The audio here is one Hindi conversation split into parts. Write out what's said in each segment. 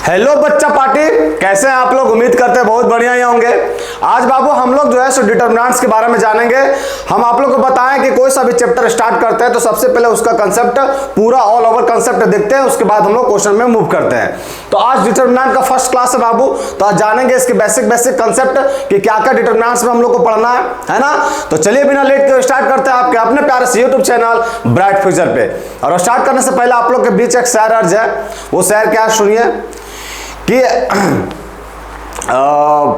हेलो बच्चा पार्टी, कैसे हैं आप लोग? उम्मीद करते हैं बहुत बढ़िया ही होंगे। आज बाबू हम लोग जो है सो डिटर्मिनेंट्स के बारे में जानेंगे। हम आप लोग को बताएं कि कोई सा भी चैप्टर स्टार्ट करते हैं तो सबसे पहले उसका कंसेप्ट पूरा ऑल ओवर कंसेप्ट देखते हैं, उसके बाद हम लोग क्वेश्चन में मूव करते हैं। तो आज डिटर्मिनेंट का फर्स्ट क्लास है बाबू, तो आज जानेंगे इसके बेसिक कंसेप्ट कि क्या क्या डिटर्मिनेंट्स में हम लोग को पढ़ना है ना। तो चलिए बिना लेट के स्टार्ट करते हैं आपके अपने प्यारे से यूट्यूब चैनल ब्राइट फ्यूचर पे। और स्टार्ट करने से पहले आप लोग के बीच एक शेर अर्ज है, वो शेर क्या सुनिए कि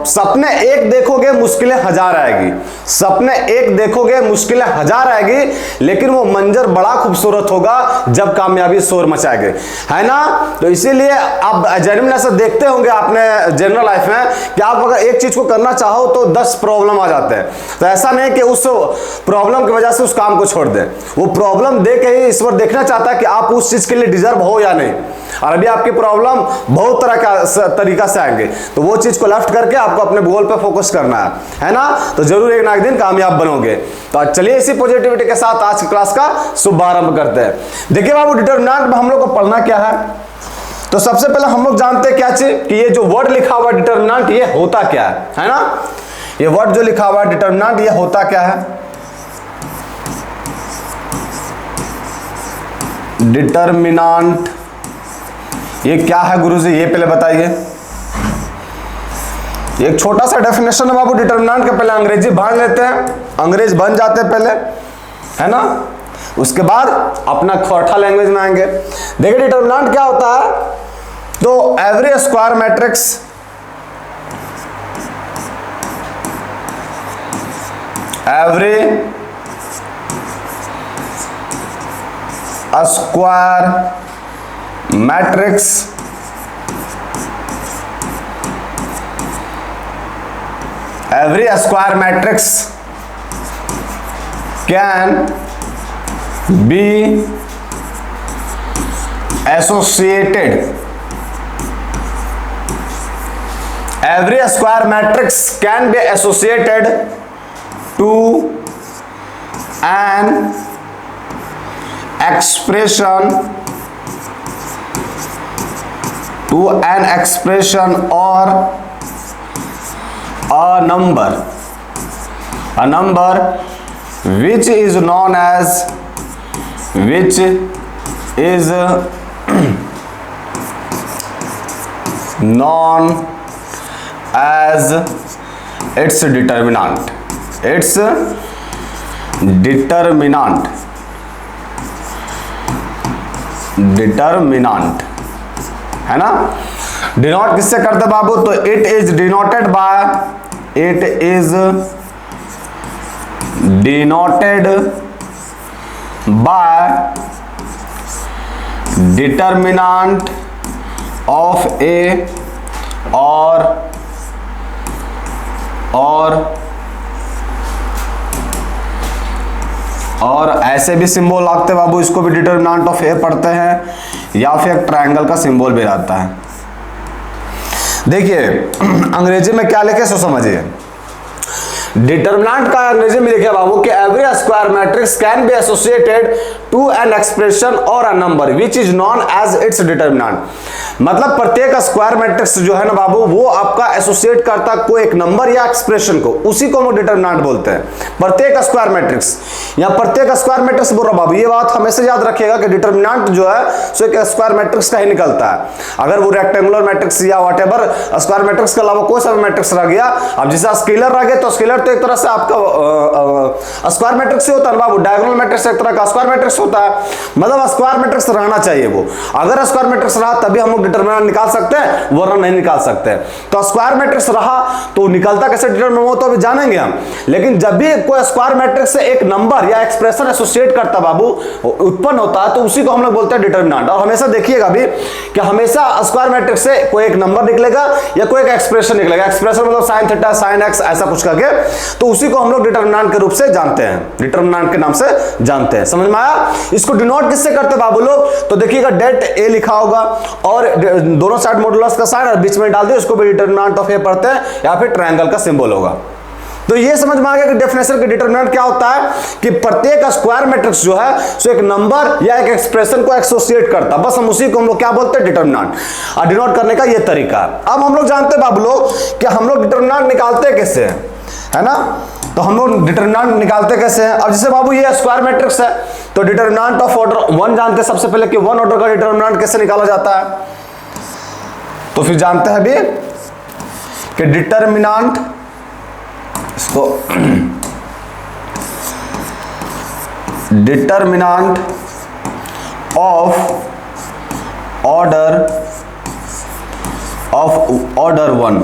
सपने एक देखोगे मुश्किलें हजार आएगी, सपने एक देखोगे मुश्किलें हजार आएगी, लेकिन वो मंजर बड़ा खूबसूरत होगा जब कामयाबी शोर मचाएगी, है ना। तो इसीलिए आप जनरल से देखते होंगे आपने जनरल लाइफ में कि आप अगर एक चीज को करना चाहो तो 10 प्रॉब्लम आ जाते हैं। तो ऐसा नहीं कि उस प्रॉब्लम की वजह से उस काम को छोड़ दे, वो प्रॉब्लम दे के ही ईश्वर देखना चाहता है कि आप उस चीज के लिए डिजर्व हो या नहीं। और अभी आपकी प्रॉब्लम बहुत तरह का तरीका से आएंगे, तो वो चीज को लेफ्ट करके आपको अपने गोल पे फोकस करना है ना। तो जरूर एक ना एक दिन कामयाब बनोगे। तो चलिए इसी पॉजिटिविटी के साथ आज की क्लास का शुभारंभ करते हैं। देखिए बाबू, डिटर्मिनेंट में हम लोग को पढ़ना क्या है। तो सबसे पहले हम लोग जानते हैं क्या चीज कि ये जो वर्ड लिखा हुआ डिटर्मिनेंट ये होता क्या है ना। ये वर्ड जो लिखा हुआ डिटर्मिनेंट ये होता क्या है। डिटर्मिनेंट ये क्या है गुरुजी, ये पहले बताइए। एक छोटा सा डेफिनेशन है बाबू डिटर्मिनेंट के, पहले अंग्रेजी भाग लेते हैं, अंग्रेज बन जाते हैं पहले, है ना। उसके बाद अपना खोरठा लैंग्वेज में आएंगे। देखिए डिटर्मिनेंट क्या होता है, तो every square matrix square matrix every square matrix can be associated, every square matrix can be associated to an expression or a number which is known as its determinant, है ना। डिनोट किससे करते बाबू, तो it is denoted by determinant of A और ऐसे भी सिंबल लगते बाबू, इसको भी डिटर्मिनेंट ऑफ ए पढ़ते हैं, या फिर एक ट्रायंगल का सिंबल भी रहता है। देखिए अंग्रेजी में क्या लिखे सो समझिए। डिटर्मिनेंट का अंग्रेजी में लिखे बाबू कि every square matrix can be associated to an expression और a number which is known as its determinant. मतलब प्रत्येक स्क्वायर मैट्रिक्स जो है ना बाबू, वो आपका एसोसिएट करता कोई एक नंबर या एक्सप्रेशन को, उसी को हम डिटर्मिनेंट बोलते हैं। प्रत्येक स्क्वायर मैट्रिक्स, या प्रत्येक स्क्वायर मैट्रिक्स बोल रहा बाबू, ये बात हमेशा याद रखिएगा कि डिटर्मिनेंट जो है सो एक स्क्वायर मैट्रिक्स का ही निकलता है। अगर वो रेक्टेंगुलर मैट्रिक्स या व्हाटएवर स्क्वायर मैट्रिक्स के अलावा कोई सा मैट्रिक्स रह गया, अब जैसे स्केलर रह गया, तो स्केलर तो एक तरह से आपका स्क्वायर मैट्रिक्स ही होता है बाबू। डायगोनल मैट्रिक्स एक तरह का स्क्वायर मैट्रिक्स होता है, मतलब स्क्वायर मैट्रिक्स रहना चाहिए वो। अगर स्क्वायर मैट्रिक्स रहा तभी हम लोग डिटर्मिनेंट निकाल सकते हैं, वरना नहीं निकाल सकते। तो स्क्वायर मैट्रिक्स रहा तो निकलता कैसे डिटर्मिनेंट हो तो अभी जानेंगे हम। लेकिन जब भी कोई स्क्वायर मैट्रिक्स से एक नंबर या एक्सप्रेशन एसोसिएट करता बाबू उत्पन्न होता है, तो उसी को हम लोग बोलते हैं डिटर्मिनेंट। और हमेशा देखिएगा भी कि हमेशा स्क्वायर मैट्रिक्स से कोई एक नंबर निकलेगा या कोई एक एक्सप्रेशन निकलेगा। एक्सप्रेशन मतलब साइन थीटा, साइन एक्स, ऐसा कुछ करके, तो उसी को हम लोग डिटर्मिनेंट के रूप से जानते हैं, डिटर्मिनेंट के नाम से जानते हैं। समझ में आया। इसको डिनोट किससे करते बाबू लोग, तो देखिएगा डेट ए लिखा होगा और दोनों साइड मॉडुलस का साइन और बीच में डाल दिया, उसको भी डिटर्मिनेंट ऑफ ए पढ़ते हैं, या फिर ट्रायंगल का सिंबल होगा। तो ये समझ में आ गया कि डेफिनेशन का डिटरमिनेंट क्या होता है कि प्रत्येक स्क्वायर मैट्रिक्स जो है सो एक नंबर या एक एक्सप्रेशन को एसोसिएट करता है, बस हम उसी को हम लोग क्या बोलते हैं, डिटरमिनेंट। और डिनोट करने का ये तरीका है। अब हम लोग जानते हैं बाबू लोग कि हम लोग डिटरमिनेंट निकालते कैसे हैं, है ना। तो हम लोग डिटरमिनेंट निकालते कैसे हैं। अब जैसे बाबू ये स्क्वायर मैट्रिक्स है तो डिटरमिनेंट ऑफ ऑर्डर 1 जानते हैं सबसे पहले कि 1 ऑर्डर का डिटरमिनेंट कैसे निकाला जाता है। तो फिर जानते हैं अभी कि डिटरमिनेंट, इसको डिटरमिनेंट ऑफ ऑर्डर 1,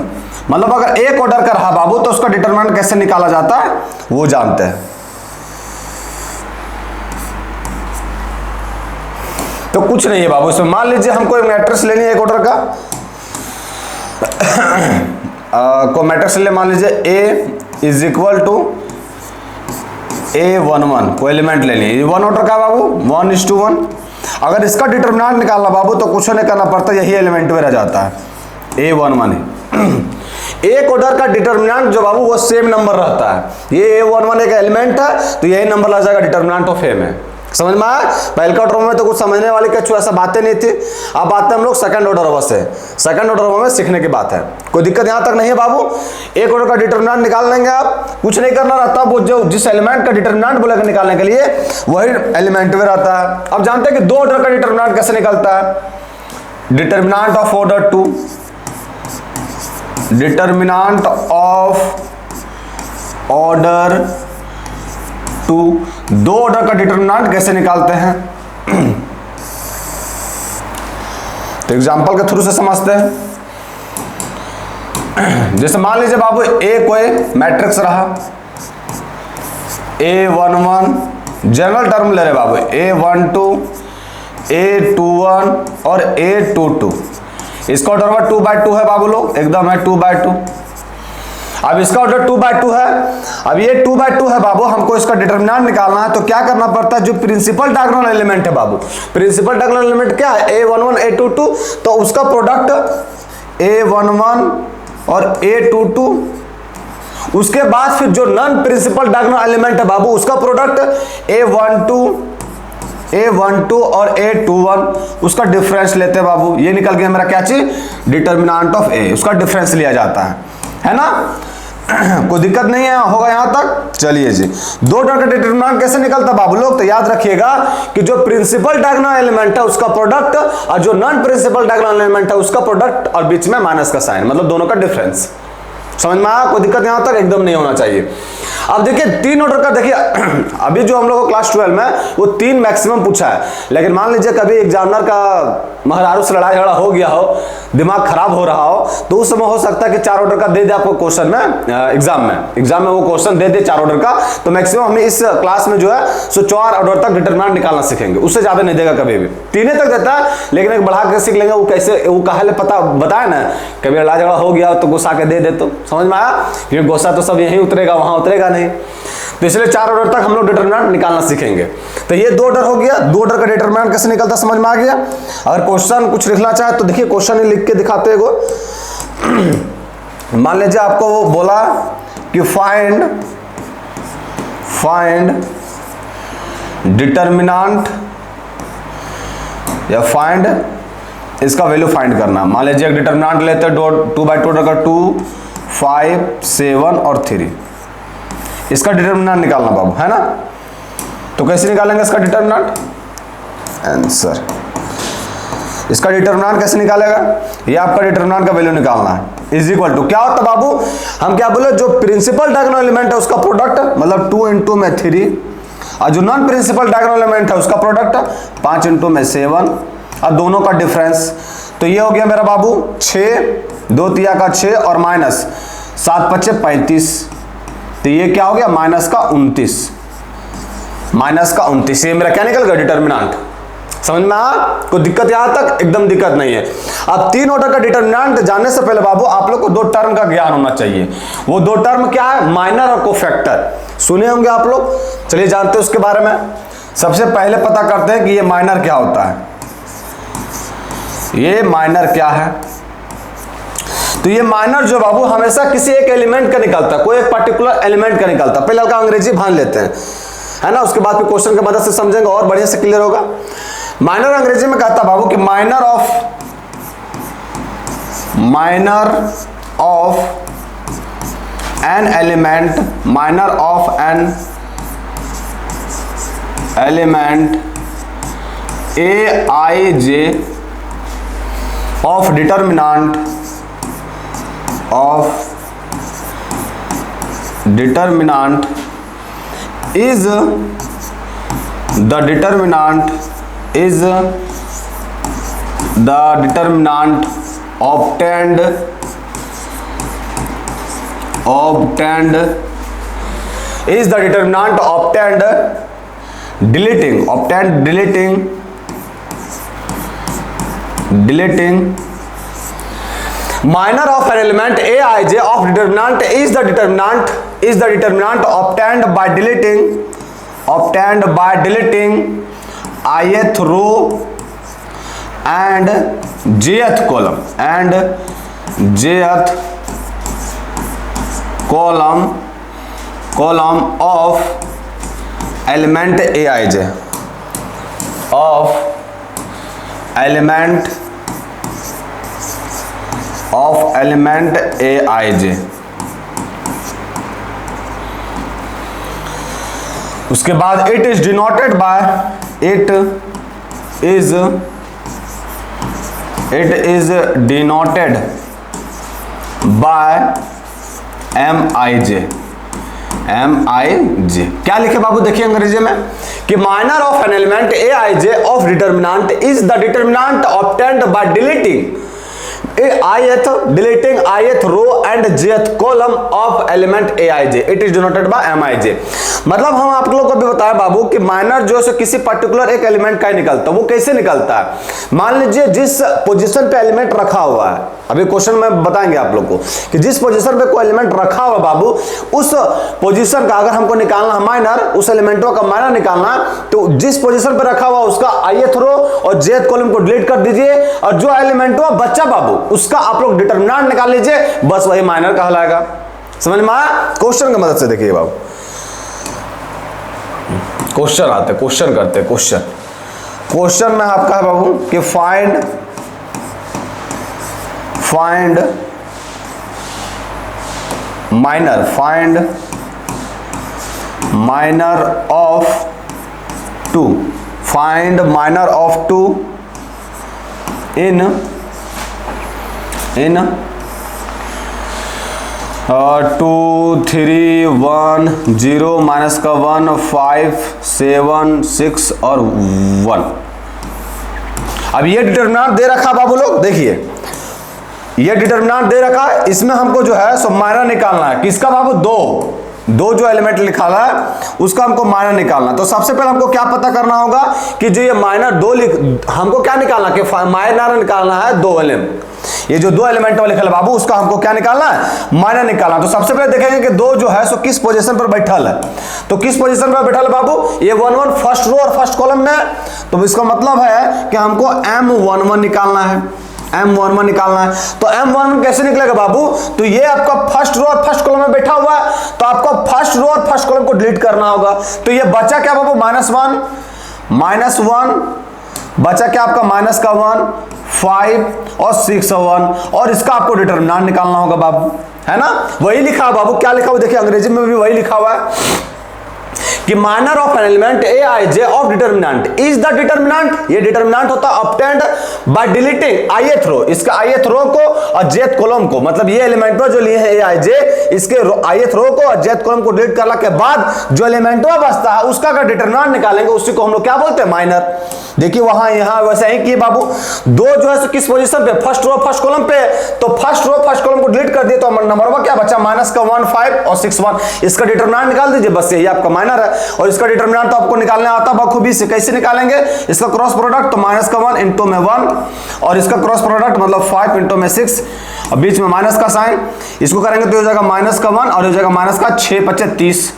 मतलब अगर एक ऑर्डर का रहा बाबू तो उसका डिटरमिनेंट कैसे निकाला जाता है वो जानते हैं। तो कुछ नहीं है बाबू इसमें, मान लीजिए हमको एक मैट्रिक्स लेनी है एक ऑर्डर का, को मैट्रिक्स ले, मान लीजिए A is equal to A11 को एलिमेंट लेनी है, 1 ऑर्डर का बाबू 1:1। अगर इसका डिटरमिनेंट निकालना बाबू तो कुछ नहीं करना पड़ता, यही एलिमेंट में रह जाता है, A11 है। एक ऑर्डर का डिटरमिनेंट जो बाबू वो सेम नंबर रहता है, ये A11 एक एलिमेंट है तो यही नंबर लग जाएगा डिटरमिनेंट ऑफ A में। समझ में आया। पहले का ऑर्डर में तो कुछ समझने वाली कुछ ऐसा बातें नहीं थी। अब बात है हम लोग सेकंड ऑर्डर से, सेकंड ऑर्डर में सीखने की बात है, कोई दिक्कत यहां तक नहीं है बाबू। एक ऑर्डर का डिटरमिनेंट निकाल लेंगे, आप कुछ नहीं करना रहता, वो जो जिस एलिमेंट का डिटरमिनेंट बोलेगा निकालने के लिए वही एलिमेंट में रहता है। अब जानते हैं कि 2 ऑर्डर का डिटरमिनेंट कैसे निकलता है। Determinant of order 2, determinant of order 2, 2 order का डिटरमिनेंट कैसे निकालते हैं तो एग्जांपल के थ्रू से समझते हैं। जैसे मान लीजिए बाबू ए कोई मैट्रिक्स रहा, A11, जनरल टर्म ले रहे बाबू, A12, A21 और A22। इसका ऑर्डर 2/2 है बाबू लोग, एकदम है 2/2। अब इसका ऑर्डर 2/2 है। अब ये 2/2 है बाबू, हमको इसका डिटरमिनेंट निकालना है तो क्या करना पड़ता है, जो प्रिंसिपल डायगोनल एलिमेंट है बाबू, प्रिंसिपल डायगोनल एलिमेंट क्या है, A11 A22, तो उसका प्रोडक्ट A11 और A22, उसके बाद फिर जो नॉन प्रिंसिपल डायगोनल एलिमेंट है बाबू उसका प्रोडक्ट A12 और A21, उसका डिफरेंस लेते हैं बाबू। ये निकल गया मेरा क्या चीज, डिटरमिनेंट ऑफ A, उसका डिफरेंस लिया जाता है ना। कोई दिक्कत नहीं है, होगा यहां तक। चलिए जी, 2 ऑर्डर का डिटरमिनेंट कैसे निकलता बाबू लोग, तो याद रखिएगा कि जो प्रिंसिपल डायगोनल एलिमेंट है उसका प्रोडक्ट और जो नॉन प्रिंसिपल डायगोनल एलिमेंट है उसका प्रोडक्ट और बीच में माइनस का साइन, मतलब दोनों का डिफरेंस। समझ में आया, कोई दिक्कत यहां तक एकदम नहीं होना चाहिए। अब देखिए 3 ऑर्डर का, देखिए अभी जो हम लोग को क्लास 12 में वो 3 मैक्सिमम पूछा है, लेकिन मान लीजिए कभी एग्जामिनर का महरारू से लड़ाई झगड़ा हो गया हो, दिमाग खराब हो रहा हो, तो उस समय हो सकता है कि 4 ऑर्डर का दे दे आपको क्वेश्चन में, एग्जाम में वो क्वेश्चन दे दे 4 ऑर्डर का। तो मैक्सिमम हमें इस क्लास में जो है सो 4 ऑर्डर तक डिटरमिनेंट निकालना सीखेंगे, उससे ज्यादा नहीं देगा कभी भी। 3 तक देता है, लेकिन एक बढ़ा के सीख लेंगे, वो कैसे, वो काहे पता बताया ना, कभी लड़ाई झगड़ा हो गया तो गुस्सा के दे दे, तो समझ में आया, क्योंकि गुस्सा तो सब यहीं उतरेगा, वहां उतरेगा नहीं। तो इसलिए 4 ऑर्डर तक हम लोग डिटरमिनेंट निकालना सीखेंगे। तो ये 2 ऑर्डर हो गया, 2 ऑर्डर का डिटरमिनेंट कैसे निकलता समझ में आ गया। अगर क्वेश्चन कुछ लिखना चाहे तो देखिए क्वेश्चन ही लिख के दिखाते हैं। मान लीजिए आपको वो बोला कि फाइंड डिटरमिनेंट या फाइंड इसका वैल्यू फाइंड करना। मान लीजिए एक डिटरमिनेंट लेते हैं 2/2 ऑर्डर का 2, 5, 7 और 3, इसका डिटरमिनेंट निकालना बाबू, है ना। तो कैसे निकालेंगे इसका डिटरमिनेंट, आंसर, इसका डिटरमिनेंट कैसे निकालेगा, ये आपका डिटरमिनेंट का वैल्यू निकालना है, इज इक्वल टू क्या होता बाबू, हम क्या बोले, जो प्रिंसिपल डायगोनल एलिमेंट है उसका प्रोडक्ट, मतलब 2 × में 3, और जो नॉन प्रिंसिपल डायगोनल एलिमेंट है उसका प्रोडक्ट 5 × में 7, और दोनों का डिफरेंस। तो ये हो गया मेरा बाबू 6, 2 तिया का 6 और माइनस 7 × 5 = 35, तो ये क्या हो गया माइनस का 29, ये मेरा क्या निकल गया डिटरमिनेंट। समझ में आ, कोई दिक्कत यहां तक, एकदम दिक्कत नहीं है। अब 3 ऑर्डर का डिटरमिनेंट जानने से पहले बाबू आप लोग को 2 टर्म का ज्ञान होना चाहिए। वो 2 टर्म क्या है, माइनर और कोफैक्टर, सुने होंगे आप लोग। चलिए जानते हैं उसके बारे में। सबसे पहले पता करते हैं कि ये माइनर क्या होता है। ये माइनर क्या है, तो ये माइनर जो बाबू हमेशा किसी एक एलिमेंट का निकलता है, कोई एक पर्टिकुलर एलिमेंट का निकलता है। पहले हल्का अंग्रेजी भान लेते हैं, है ना, उसके बाद फिर क्वेश्चन की मदद से समझेंगे और बढ़िया से क्लियर होगा। माइनर अंग्रेजी में कहता बाबू कि minor of an element, minor of an element Aij of determinant is the determinant obtained deleting minor of an element Aij of determinant is the determinant obtained by deleting ith row and jth column of element Aij, of element Aij। उसके बाद it is denoted by Mij। क्या लिखे बाबू, देखिए अंग्रेजी में कि minor of an element Aij of determinant is the determinant obtained by deleting ith row and jth column of element Aij, it is denoted by Mij। मतलब हम आप लोगों को भी बताया बाबू कि माइनर जो है किसी पर्टिकुलर एक एलिमेंट का ही निकलता है। वो कैसे निकलता है, मान लीजिए जिस पोजीशन पे एलिमेंट रखा हुआ है, अभी क्वेश्चन में बताएंगे आप लोग को कि जिस पोजीशन पे कोई एलिमेंट रखा हुआ बाबू, उस पोजीशन का अगर हमको निकालना है माइनर, उस एलिमेंटों का माइनर निकालना, तो जिस पोजीशन पे रखा हुआ उसका ith रो और jth कॉलम को डिलीट कर दीजिए और जो एलिमेंट बच्चा बाबू उसका आप लोग डिटर्मिनेंट निकाल लीजिए, बस वही माइनर कहलाएगा। समझ में आया? क्वेश्चन की मदद से देखिए बाबू, क्वेश्चन आते, क्वेश्चन करते, क्वेश्चन में आपका है बाबू कि find minor of two in 2 3 1 0 minus का 1 5 7 6 और 1। अब ये डिटर्मिनेंट दे रखा बाबू लोग, देखिए ये डिटर्मिनेंट दे रखा है, इसमें हमको जो है सो माइनर निकालना है। किसका बाबू? दो जो एलिमेंट लिखा है उसका हमको माइनर निकालना। तो सबसे पहले हमको क्या पता करना होगा कि जो ये माइनर हमको क्या निकालना कि माइनर निकालना है दो एलिमेंट, ये जो दो एलिमेंट लिखा है बाबू उसका हमको क्या निकालना है? माइनर निकालना। तो सबसे पहले देखेंगे कि दो जो है सो किस पोजीशन पर बैठल है। तो किस पोजीशन पर बैठल है बाबू? ये 1 1 फर्स्ट रो और फर्स्ट कॉलम में। तो इसका मतलब है कि हमको M11 निकालना है, M11 निकालना है। तो M11 कैसे निकलेगा बाबू? तो ये आपका फर्स्ट रो और फर्स्ट कॉलम में बैठा हुआ है, तो आपको फर्स्ट रो और फर्स्ट कॉलम को डिलीट करना होगा। तो ये बचा क्या बाबू? -1 बचा क्या आपका? -1 5 और 6 और 1, और इसका आपको डिटर्मिनेंट निकालना होगा बाबू, है ना? वही लिखा है बाबू, क्या लिखा हुआ देखिए अंग्रेजी में भी वही लिखा हुआ है कि minor of an element Aij of determinant is the determinant. ये डिटर्मिनेंट होता है ऑब्टेन्ड बाय डिलीटिंग ith रो, इसका ith रो को और jth कॉलम को, मतलब ये एलिमेंट जो लिए हैं Aij, इसके ith रो को और jth कॉलम को डिलीट करने के बाद जो एलिमेंट बचता है उसका अगर डिटर्मिनेंट निकालेंगे उसी को हम लोग क्या बोलते हैं? माइनर। देखिए वहां यहां वैसे ही किए बाबू, दो जो है किस पोजीशन पे? फर्स्ट रो फर्स्ट कॉलम पे। तो फर्स्ट रो फर्स्ट कॉलम को डिलीट कर दिए तो नंबर क्या बचा? -1 5 और 6 1। इसका डिटर्मिनेंट निकाल दीजिए, बस यही आपका माइनर है। और इसका डिटर्मिनेंट तो आपको निकालने आता है बखूबी से। कैसे निकालेंगे? इसका क्रॉस प्रोडक्ट, तो -1 इंटू में 1 और इसका क्रॉस प्रोडक्ट मतलब 5 इंटू में 6 और बीच में माइनस का साइन, इसको करेंगे तो हो जाएगा -1 और हो जाएगा -6 5 30।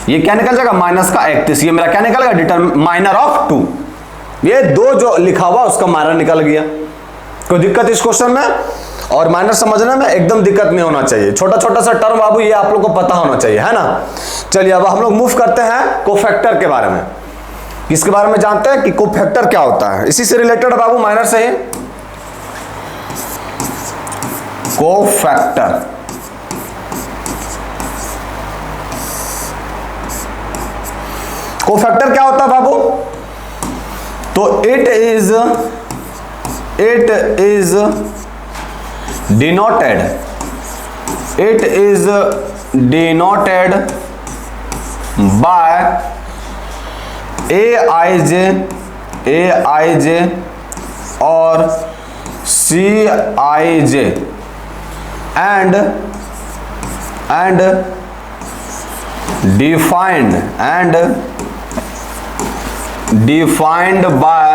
ये क्या निकल जाएगा? -31। ये मेरा क्या निकलेगा? Minor of 2। ये दो जो लिखा हुआ उसका माइनर निकल गया। कोई दिक्कत इस क्वेश्चन में? और माइनर समझने में एकदम दिक्कत नहीं होना चाहिए। छोटा छोटा सा टर्म बाबू ये आप लोग को पता होना चाहिए, है ना। चलिए अब हम लोग मूव करते हैं कोफैक्टर के बारे में। इसके बारे में जानते हैं कि कोफैक्टर क्या होता है। इसी से रिलेटेड है बाबू माइनर से ही। कोफैक्टर कोफैक्टर क्या होता है बाबू? तो it is denoted by aij और cij and defined by,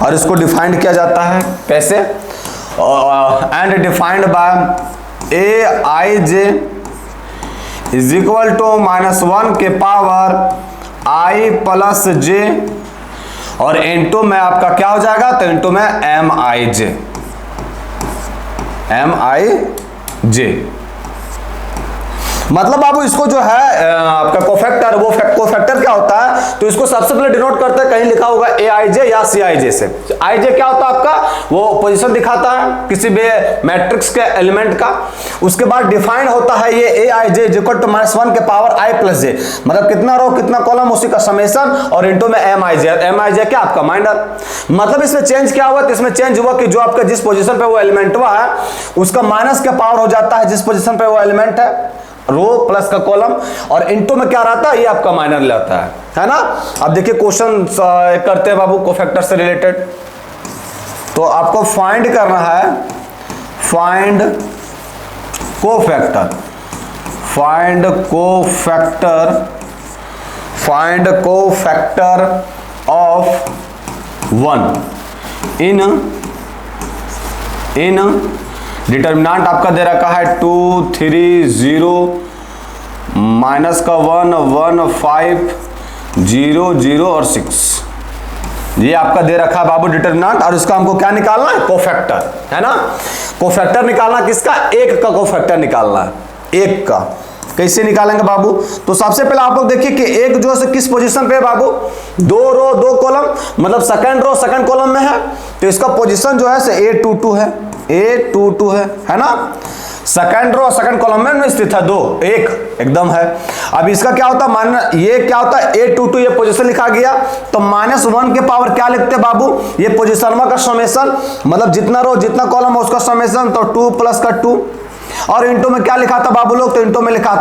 और इसको डिफाइंड किया जाता है कैसे? And defined by aij is equal to -1 के पावर i प्लस j, और इनटू में आपका क्या हो जाएगा? तो इनटू में mij। मतलब बाबू इसको जो है आपका कोफैक्टर, वो कोफैक्टर क्या होता है? तो इसको सबसे पहले डिनोट करते हैं, कहीं लिखा होगा aij या cij से। ij क्या होता है आपका? वो पोजीशन दिखाता है किसी भी मैट्रिक्स के एलिमेंट का। उसके बाद डिफाइन होता है ये aij इज इक्वल टू -1 के पावर i प्लस j, मतलब कितना रो कितना कॉलम उसी का समेशन, और इनटू में mij क्या आपका माइनर। मतलब इसमें चेंज क्या हुआ? तो इसमें चेंज हुआ कि जो आपका जिस पोजीशन पे वो एलिमेंट हुआ है उसका माइनस का पावर हो जाता है जिस पोजीशन पे वो एलिमेंट है, रो प्लस का कॉलम, और इनटू में क्या रहता है? ये आपका माइनर लेता है ना। अब देखिए क्वेश्चन करते हैं बाबू कोफैक्टर से रिलेटेड। तो आपको फाइंड करना है, find cofactor of 1 in determinant आपका दे रखा है 2 3 0 माइनस का 1 1 5 0 0 और 6, ये आपका दे रखा है बाबू डिटर्मिनेंट। और इसका हमको क्या निकालना है? कोफैक्टर, है ना। कोफैक्टर निकालना किसका? एक का कोफैक्टर निकालना है, एक का। कैसे निकालेंगे बाबू? तो सबसे पहले आप लोग देखिए कि एक जो है किस पोजीशन पे है बाबू? 2 रो 2 कॉलम, मतलब सेकंड रो सेकंड कॉलम में है, तो इसका पोजीशन जो है A22 है, A22 है ना। सेकंड रो सेकंड कॉलम में स्थित है 2 1 एकदम है। अब इसका क्या होता है? मान ये क्या होता है? A22 ये पोजीशन लिखा गया, तो -1 के पावर क्या लिखते हैं बाबू? ये पोजीशन का समेशन, मतलब जितना रो जितना कॉलम है उसका समेशन, तो 2 प्लस का 2, और इंटू में क्या लिखा था बाबू लोग? तो इंटू में लिखा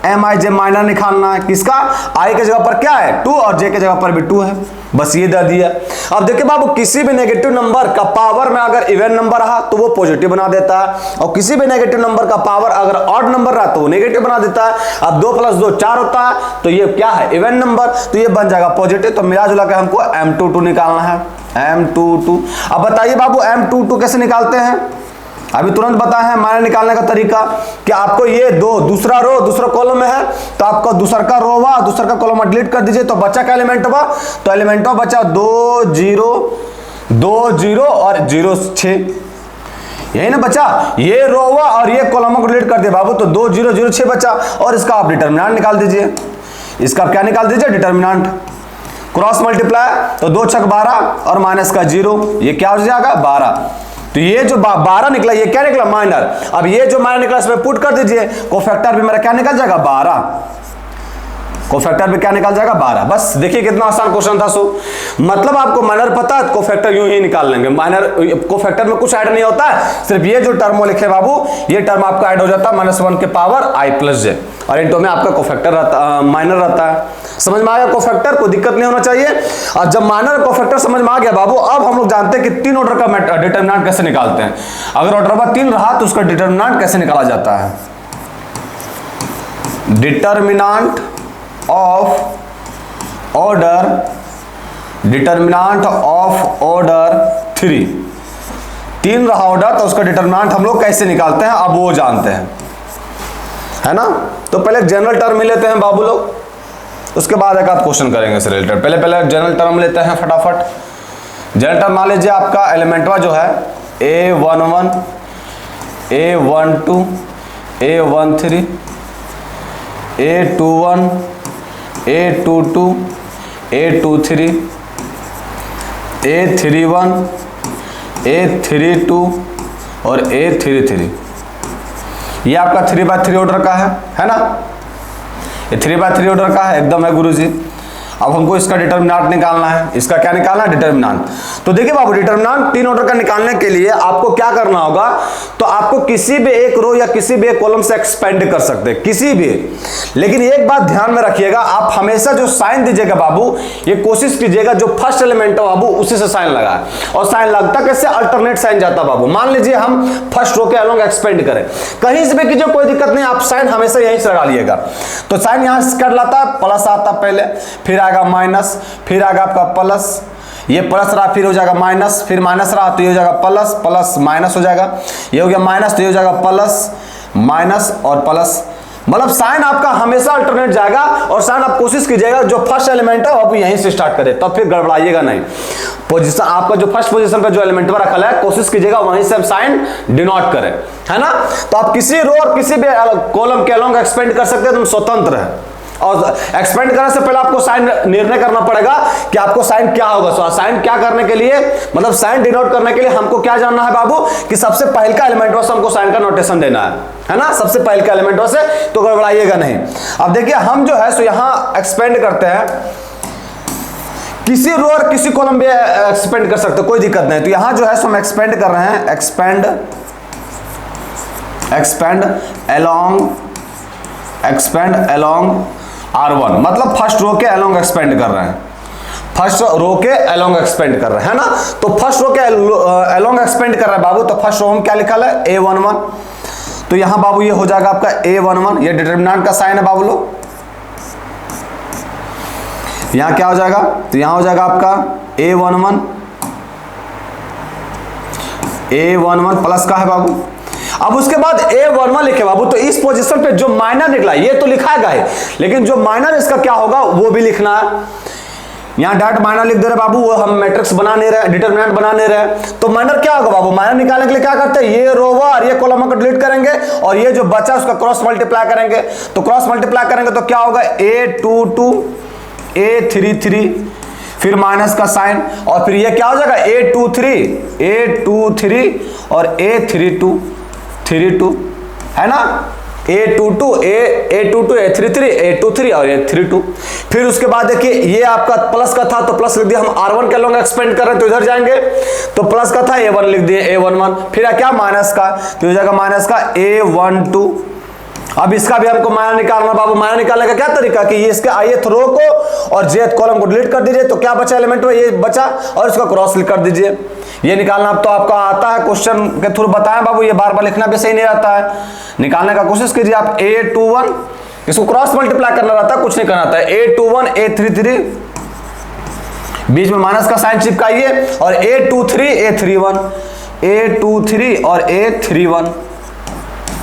है mij, माइनर निकालना है किसका? i के जगह पर क्या है? 2, और j के जगह पर भी 2 है, बस ये दे दिया। अब देखिए बाबू किसी भी नेगेटिव नंबर का पावर में अगर इवन नंबर रहा तो वो पॉजिटिव बना देता है, और किसी भी नेगेटिव नंबर का पावर अगर ऑड नंबर रहा तो वो नेगेटिव बना देता है। अब 2 + 2 4 होता है, तो ये क्या है? इवन नंबर, तो ये बन जाएगा पॉजिटिव। तो मिला जुला के हमको m22 निकालना है, m22। अब बताइए बाबू m22 कैसे निकालते हैं? अभी तुरंत बताए हैं माइनर निकालने का तरीका कि आपको ये दूसरा रो दूसरा कॉलम में है, तो आपको दूसरा का रो हुआ, दूसरा का कॉलम डिलीट कर दीजिए, तो बच्चा का एलिमेंट हुआ, तो एलिमेंट बचा 2 0 2 0 और 0 6, यही ना बचा। ये रो हुआ और ये कॉलम को डिलीट कर दिया बाबू, तो 2 0 0 6 बचा, और इसका आप डिटर्मिनेंट निकाल दीजिए। इसका क्या निकाल दीजिए? डिटर्मिनेंट। क्रॉस मल्टीप्लाई, तो 2 6 12 और माइनस का 0, ये क्या हो जाएगा? 12। तो ये जो 12 निकला, ये क्या निकला? माइनर। अब ये जो माइनर निकला इसमें पुट कर दीजिए, कोफैक्टर भी मेरा क्या निकल जाएगा? 12। कोफैक्टर भी क्या निकल जाएगा? 12। बस देखिए कितना आसान क्वेश्चन था। सो मतलब आपको माइनर पता है, कोफैक्टर यूं ही निकाल लेंगे। माइनर कोफैक्टर में कुछ ऐड नहीं होता है, सिर्फ ये जो टर्म लिखे बाबू, ये टर्म आपका ऐड हो जाता है -1 के पावर i + j, और इनटू में आपका कोफैक्टर रहता, माइनर रहता है। समझ में आ गया कोफैक्टर? कोई दिक्कत नहीं होना चाहिए। और जब माइनर कोफैक्टर समझ में आ गया बाबू, अब हम लोग जानते हैं कि 3 ऑर्डर का डिटर्मिनेंट कैसे निकालते हैं। अगर ऑर्डर नंबर 3 रहा तो उसका डिटर्मिनेंट कैसे निकाला जाता है? डिटर्मिनेंट ऑफ ऑर्डर 3 रहा ऑर्डर, तो उसका डिटर्मिनेंट हम लोग कैसे निकालते हैं अब वो जानते हैं, है ना। तो पहले जनरल टर्म लेते हैं बाबू लोग, उसके बाद एक आध क्वेश्चन करेंगे इससे रिलेटेड। पहले जनरल टर्म लेते हैं फटाफट। जनरल टर्म मान लीजिए आपका एलिमेंटवा जो है A11, A12, A13, A21, A22, A23, A31, A32 और A33। ये आपका 3x3 ऑर्डर का है ना, ये 3x3 ऑर्डर का है, एकदम है गुरुजी। अब हमको इसका डिटर्मिनेंट निकालना है। इसका क्या निकालना है? डिटर्मिनेंट। तो देखिए बाबू, डिटर्मिनेंट 3 ऑर्डर का निकालने के लिए आपको क्या करना होगा, तो आपको किसी भी एक रो या किसी भी एक कॉलम से एक्सपेंड कर सकते हैं, किसी भी। लेकिन एक बात ध्यान में रखिएगा, आप हमेशा जो साइन दीजिएगा बाबू, ये कोशिश कीजिएगा जो फर्स्ट एलिमेंट है बाबू उसी से साइन लगाए। और साइन लगता कैसे? अल्टरनेट साइन जाता बाबू। मान लीजिए हम फर्स्ट रो के अलोंग एक्सपेंड करें, कहीं से भी कीजिए कोई दिक्कत नहीं, आप साइन हमेशा यहीं से लगा लिएगा। तो साइन यहां से कर लाता है, प्लस आता पहले, फिर आएगा माइनस, फिर आएगा आपका प्लस, ये प्लस रहा फिर हो जाएगा माइनस, फिर माइनस रहा तो ये हो जाएगा प्लस, प्लस माइनस हो जाएगा, ये हो गया माइनस तो ये हो जाएगा प्लस माइनस और प्लस। मतलब साइन आपका हमेशा अल्टरनेट जाएगा। और साइन आप कोशिश कीजिएगा जो फर्स्ट एलिमेंट है आप यहीं से स्टार्ट करें, तब फिर गड़बड़ाइएगा नहीं। पोजीशन आपका जो फर्स्ट पोजीशन पे जो एलिमेंट में रखा है कोशिश कीजिएगा वहीं से साइन डिनोट करें, है ना। तो आप किसी रो और किसी भी कॉलम के अलोंग एक्सपेंड कर सकते हैं, तुम स्वतंत्र है। और एक्सपेंड करने से पहले आपको साइन निर्णय करना पड़ेगा कि आपको साइन क्या होगा। सो साइन क्या करने के लिए, मतलब साइन डिनोट करने के लिए हमको क्या जानना है बाबू, कि सबसे पहले का एलिमेंट से हमको साइन का नोटेशन देना है ना, सबसे पहले का एलिमेंट से, तो गड़बड़ाइएगा नहीं। अब देखिए हम जो है सो यहां एक्सपेंड करते हैं, किसी रो और किसी कॉलम में एक्सपेंड कर सकते, कोई दिक्कत नहीं। तो यहां जो है सो हम एक्सपेंड कर रहे हैं, एक्सपेंड अलोंग R1, मतलब फर्स्ट रो के अलोंग एक्सपेंड कर रहे हैं, फर्स्ट रो के अलोंग एक्सपेंड कर रहे हैं, है ना। तो फर्स्ट रो के अलोंग एक्सपेंड कर रहे हैं बाबू, तो फर्स्ट रो में क्या लिखा है? A11। तो यहां बाबू ये हो जाएगा आपका A11, ये डिटर्मिनेंट का साइन है बाबू लोग। यहां क्या हो जाएगा? तो यहां हो जाएगा आपका A11 प्लस का है बाबू। अब उसके बाद A11 लिखे बाबू, तो इस पोजीशन पे जो माइनर निकला ये तो लिखाएगा ही, लेकिन जो माइनर इसका क्या होगा वो भी लिखना है। यहां डॉट माइनर लिख दे रहे बाबू, वो हम मैट्रिक्स बना नहीं रहे, डिटरमिनेंट बना नहीं रहे। तो माइनर क्या होगा बाबू? माइनर निकालने के लिए क्या करते हैं, ये रो और ये कॉलम को डिलीट करेंगे और ये जो बचा उसका क्रॉस मल्टीप्लाई करेंगे। तो क्रॉस मल्टीप्लाई करेंगे तो क्या होगा? A22 A33, फिर माइनस का साइन, और फिर ये क्या हो जाएगा? A23 और A32 है ना, A22 A33 A23 और A32। फिर उसके बाद देखिए ये आपका प्लस का था तो प्लस लिख दिया, हम R1 के लॉन्ग एक्सपेंड कर रहे हैं तो इधर जाएंगे, तो प्लस का था A1 लिख दिए A11। फिर क्या? माइनस का, तो हो जाएगा माइनस का A12। अब इसका भी हमको माइनर निकालना बाबू। माइनर निकालने का क्या तरीका कि ये इसके ith रो को और jth कॉलम को डिलीट कर दीजिए, तो क्या बचा एलिमेंट में? ये बचा, और इसका क्रॉस कर दीजिए। ये निकालना अब तो आपका आता है, क्वेश्चन के थ्रू बताएं बाबू, ये बार बार लिखना भी सही नहीं रहता है। निकालने का कोशिश कीजिए आप। A21 इसको क्रॉस मल्टीप्लाई करना रहता है, कुछ नहीं करना था। A21 A33 बीच में माइनस का साइन चिपकाइए, और A23 A31 और A31,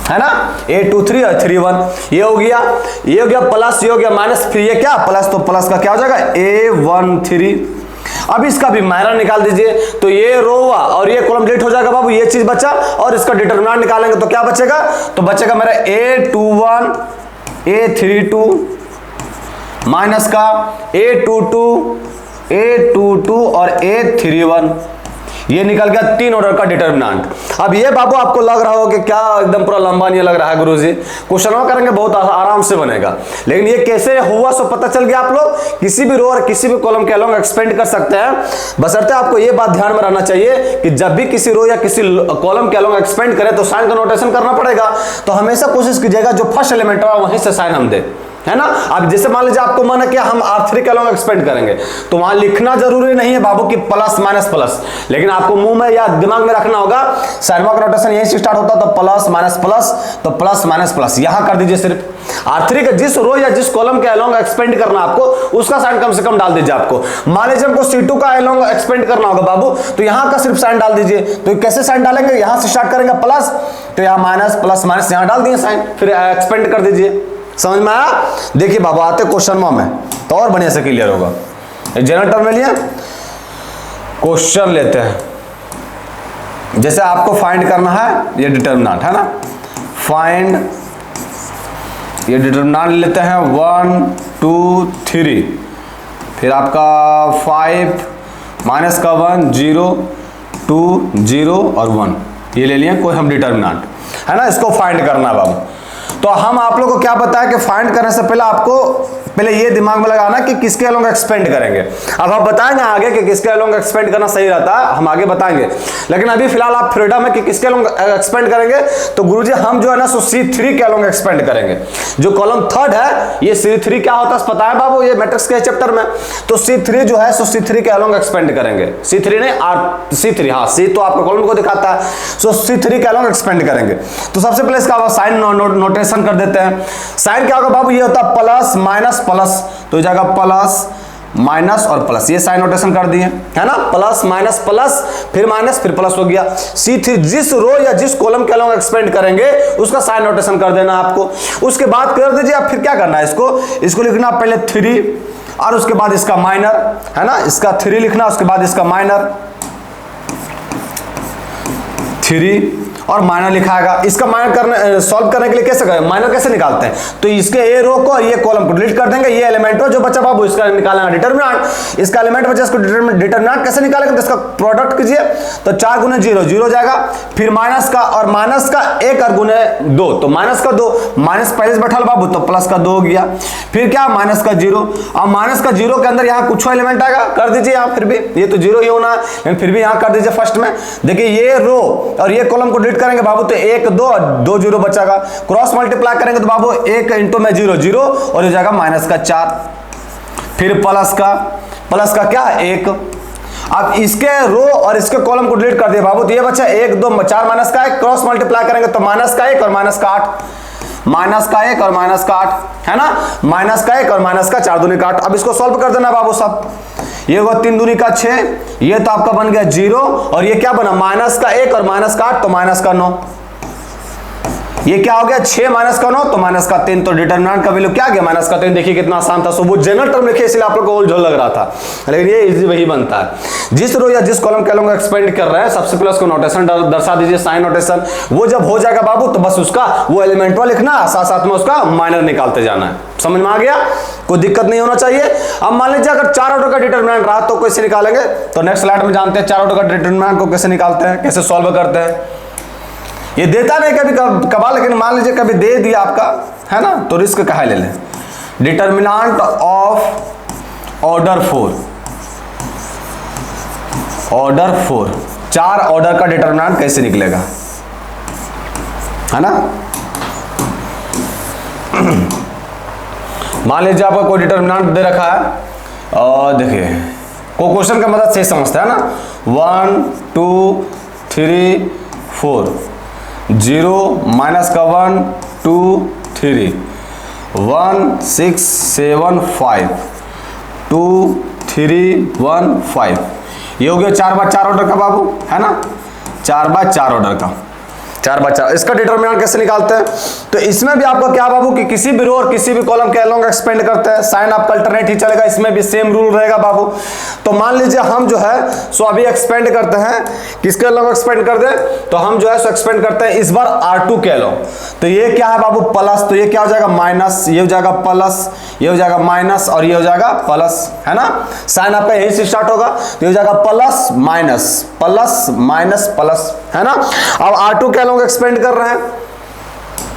है ना, A23 और 31। ये हो गया प्लस, ये हो गया माइनस, फिर ये क्या? प्लस, तो प्लस का क्या हो जाएगा? A13। अब इसका भी माइनर निकाल दीजिए, तो ये रो हुआ और ये कॉलम डिलीट हो जाएगा बाबू, ये चीज बचा, और इसका डिटरमिनेंट निकालेंगे तो क्या बचेगा? तो बचेगा मेरा A21 A32 माइनस का A22 और A31। ये निकल गया 3 ऑर्डर का डिटर्मिनेंट। अब ये बाबू आपको लग रहा हो कि क्या एकदम पूरा लंबा नहीं लग रहा है गुरुजी, क्वेश्चन करेंगे बहुत आराम से बनेगा, लेकिन ये कैसे हुआ सो पता चल गया। आप लोग किसी भी रो और किसी भी कॉलम के अलोंग एक्सपेंड कर सकते हैं, बशर्ते आपको ये बात ध्यान में रहना चाहिए कि जब भी किसी रो या किसी कॉलम के अलोंग एक्सपेंड करें तो साइन का नोटेशन करना पड़ेगा। तो हमेशा कोशिश कीजिएगा जो फर्स्ट एलिमेंट है वहीं से साइन हम दे, है ना। अब जैसे मान लीजिए आपको मन है कि हम R3 के अलोंग एक्सपेंड करेंगे, तो वहां लिखना जरूरी नहीं है बाबू कि प्लस माइनस प्लस, लेकिन आपको मुंह में या दिमाग में रखना होगा साइन का नोटेशन यहीं से स्टार्ट होता, तो प्लस माइनस प्लस, तो प्लस माइनस प्लस यहां कर दीजिए। सिर्फ R3 के जिस रो या जिस कॉलम के अलोंग एक्सपेंड करना आपको, उसका साइन कम से कम डाल दीजिए। आपको मान लीजिए हमको C2 का अलोंग एक्सपेंड करना होगा बाबू, तो यहां का सिर्फ साइन डाल दीजिए। तो कैसे साइन डालेंगे? यहां से स्टार्ट करेंगे प्लस, तो यहां माइनस, प्लस माइनस यहां डाल दिए साइन, फिर एक्सपेंड कर दीजिए। समझ में आया? देखिए बाबू आते क्वेश्चन में तो और बढ़िया से क्लियर होगा। जनरल टर्म में लिए क्वेश्चन लेते हैं, जैसे आपको फाइंड करना है ये डिटर्मिनेंट है ना, फाइंड, ये डिटर्मिनेंट लेते हैं 1 2 3, फिर आपका 5 माइनस का 1 0 2 0 और 1, ये ले लिए कोई हम डिटर्मिनेंट है ना, इसको फाइंड करना है बाबू। तो हम आप लोग को क्या बताया कि फाइंड करने से पहले आपको पहले ये दिमाग में लगाना कि किसके अलोंग एक्सपेंड करेंगे। अब हम बताएंगे आगे कि किसके अलोंग एक्सपेंड करना सही रहता है, हम आगे बताएंगे, लेकिन अभी फिलहाल आप फ्रीडम है कि किसके अलोंग एक्सपेंड करेंगे। तो गुरुजी हम जो है ना सो C3 के अलोंग एक्सपेंड करेंगे। जो कॉलम थर्ड है ये C3 क्या होता है पता है बाबू, ये मैट्रिक्स के चैप्टर में। तो C3 जो है सो C3 के अलोंग एक्सपेंड करेंगे। C3 नहीं C3, हाँ C तो आपको कॉलम को दिखाता है, सो C3 के अलोंग एक्सपेंड करेंगे। तो सबसे पहले इसका साइन नोटेशन कर देते हैं। साइन क्या होगा बाबू, ये होता है प्लस माइनस प्लस, तो जाएगा प्लस माइनस और प्लस, ये साइन नोटेशन कर दिए है ना, प्लस माइनस प्लस फिर माइनस फिर प्लस हो गया। C3 जिस रो या जिस कॉलम के अलोंग एक्सपेंड करेंगे उसका साइन नोटेशन कर देना आपको। उसके बाद कर दीजिए आप, फिर क्या करना है, इसको लिखना पहले 3 और उसके बाद इसका माइनर है ना, इसका 3 लिखना, उसके बाद इसका माइनर 3 और माइनर लिखाएगा। इसका माइनर करने सॉल्व करने के लिए कैसे करें, माइनर कैसे निकालते हैं, तो इसके ए रो को और ये कॉलम को डिलीट कर देंगे, ये एलिमेंट हो जो बचा बाबू इसका निकालना डिटरमिनेंट, इसका एलिमेंट बचा इसको डिटरमिनेंट कैसे निकालेंगे, तो इसका प्रोडक्ट कीजिए, तो 4 गुने 0 0 जाएगा, फिर माइनस का और माइनस का 1 और गुने 2, तो माइनस का 2, माइनस पहले से बैठा बाबू तो प्लस का 2 हो गया, फिर क्या माइनस का 0, और माइनस का 0 के अंदर यहाँ कुछ एलिमेंट आएगा, कर दीजिए यहाँ, फिर भी ये तो 0 ही होना है, लेकिन फिर भी यहाँ कर दीजिए फर्स्ट में। देखिए ये रो और ये कॉलम को डिलीट करेंगे बाबू तो 1 2 2 0 बचेगा, क्रॉस मल्टीप्लाई करेंगे तो बाबू 1 इंटू में 0 0 और हो जाएगा माइनस का 4, फिर प्लस का क्या 1। अब इसके रो और इसके कॉलम को डिलीट कर दिया बाबू तो ये बचा 1 2 4 माइनस का 1, क्रॉस मल्टीप्लाई करेंगे तो माइनस का 1 और माइनस का 8, माइनस का 1 और माइनस का 8 है ना, माइनस का 1 और माइनस का 4 दूनी का 8। अब इसको सॉल्व कर देना बाबू सब, ये होगा 3 दूनी का 6, ये तो आपका बन गया 0 और ये क्या बना माइनस का 1 और माइनस का 8 तो माइनस का 9, ये क्या हो गया 6 माइनस का 9 तो माइनस का 3, तो डिटरमिनेंट का वैल्यू क्या गया माइनस का 3। देखिए कितना आसान था, सो वो जनरल टर्म लिखे इसलिए आप लोग को उलझन लग रहा था, लेकिन ये इजी वही बनता है। जिस रो या जिस कॉलम के अलोंग एक्सपेंड कर रहे हैं सबसे पहले उसको नोटेशन दर्शा दीजिए, साइन नोटेशन। वो जब हो जाएगा बाबू तो बस उसका वो एलिमेंट लिखना, साथ साथ में उसका माइनर निकालते जाना है। समझ में आ गया, कोई दिक्कत नहीं होना चाहिए। अब मान लीजिए अगर 4 ऑर्डर का डिटरमिनेंट रहा तो कैसे निकालेंगे, तो नेक्स्ट स्लाइड में जानते हैं 4 ऑर्डर का डिटरमिनेंट को कैसे निकालते हैं, कैसे सॉल्व करते हैं। ये देता नहीं कभी कभार, लेकिन मान लीजिए कभी दे दिया आपका है ना, तो रिस्क कहा ले लें। डिटरमिनेंट ऑफ ऑर्डर 4, 4 ऑर्डर का डिटरमिनेंट कैसे निकलेगा है ना। मान लीजिए आपका कोई डिटरमिनेंट दे रखा है और देखिए को क्वेश्चन का मदद से समझते हैं ना, 1 2 3 4 0 माइनस का 1 2 3 1 6 7 5 2 3 1 5, ये हो गया 4 बाय 4 ऑर्डर का बाबू है ना, 4 बाय 4 ऑर्डर का, 4 बाय 4। इसका डिटरमिनेंट कैसे निकालते हैं, तो इसमें भी आपको क्या बाबू कि किसी भी रो और किसी भी कॉलम के अलोंग एक्सपेंड करते हैं, साइन आपका अल्टरनेट ही चलेगा, इसमें भी सेम रूल रहेगा बाबू। तो मान लीजिए हम जो है सो अभी एक्सपेंड करते हैं, किसके अलोंग एक्सपेंड करते हैं, तो हम जो है सो एक्सपेंड करते हैं इस बार R2 के अलोंग। तो ये क्या है बाबू प्लस, तो ये क्या हो जाएगा माइनस, ये हो जाएगा प्लस, ये हो जाएगा माइनस और ये हो जाएगा प्लस है ना। साइन आपका यही से स्टार्ट होगा, तो ये हो जाएगा प्लस माइनस प्लस है ना। अब R2 के अलोंग एक्सपेंड कर रहे हैं,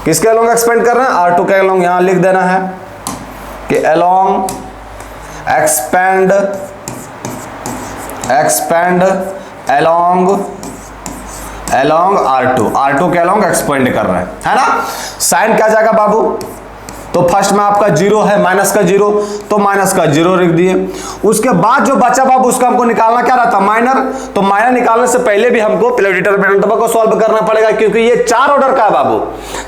किसके अलोंग एक्सपेंड कर रहे हैं, R2 के अलोंग। यहां लिख देना है कि अलोंग एक्सपेंड अलोंग R2 के अलोंग एक्सपेंड कर रहे हैं है ना। साइन क्या जाएगा बाबू, तो फर्स्ट में आपका 0 है, माइनस का 0 तो माइनस का 0 लिख दिए। उसके बाद जो बचा बाबू उसका हमको निकालना क्या रहता माइनर, तो माइनर निकालने से पहले भी हमको पहले डिटरमिनेंट को सॉल्व करना पड़ेगा, क्योंकि ये 4 ऑर्डर का है बाबू,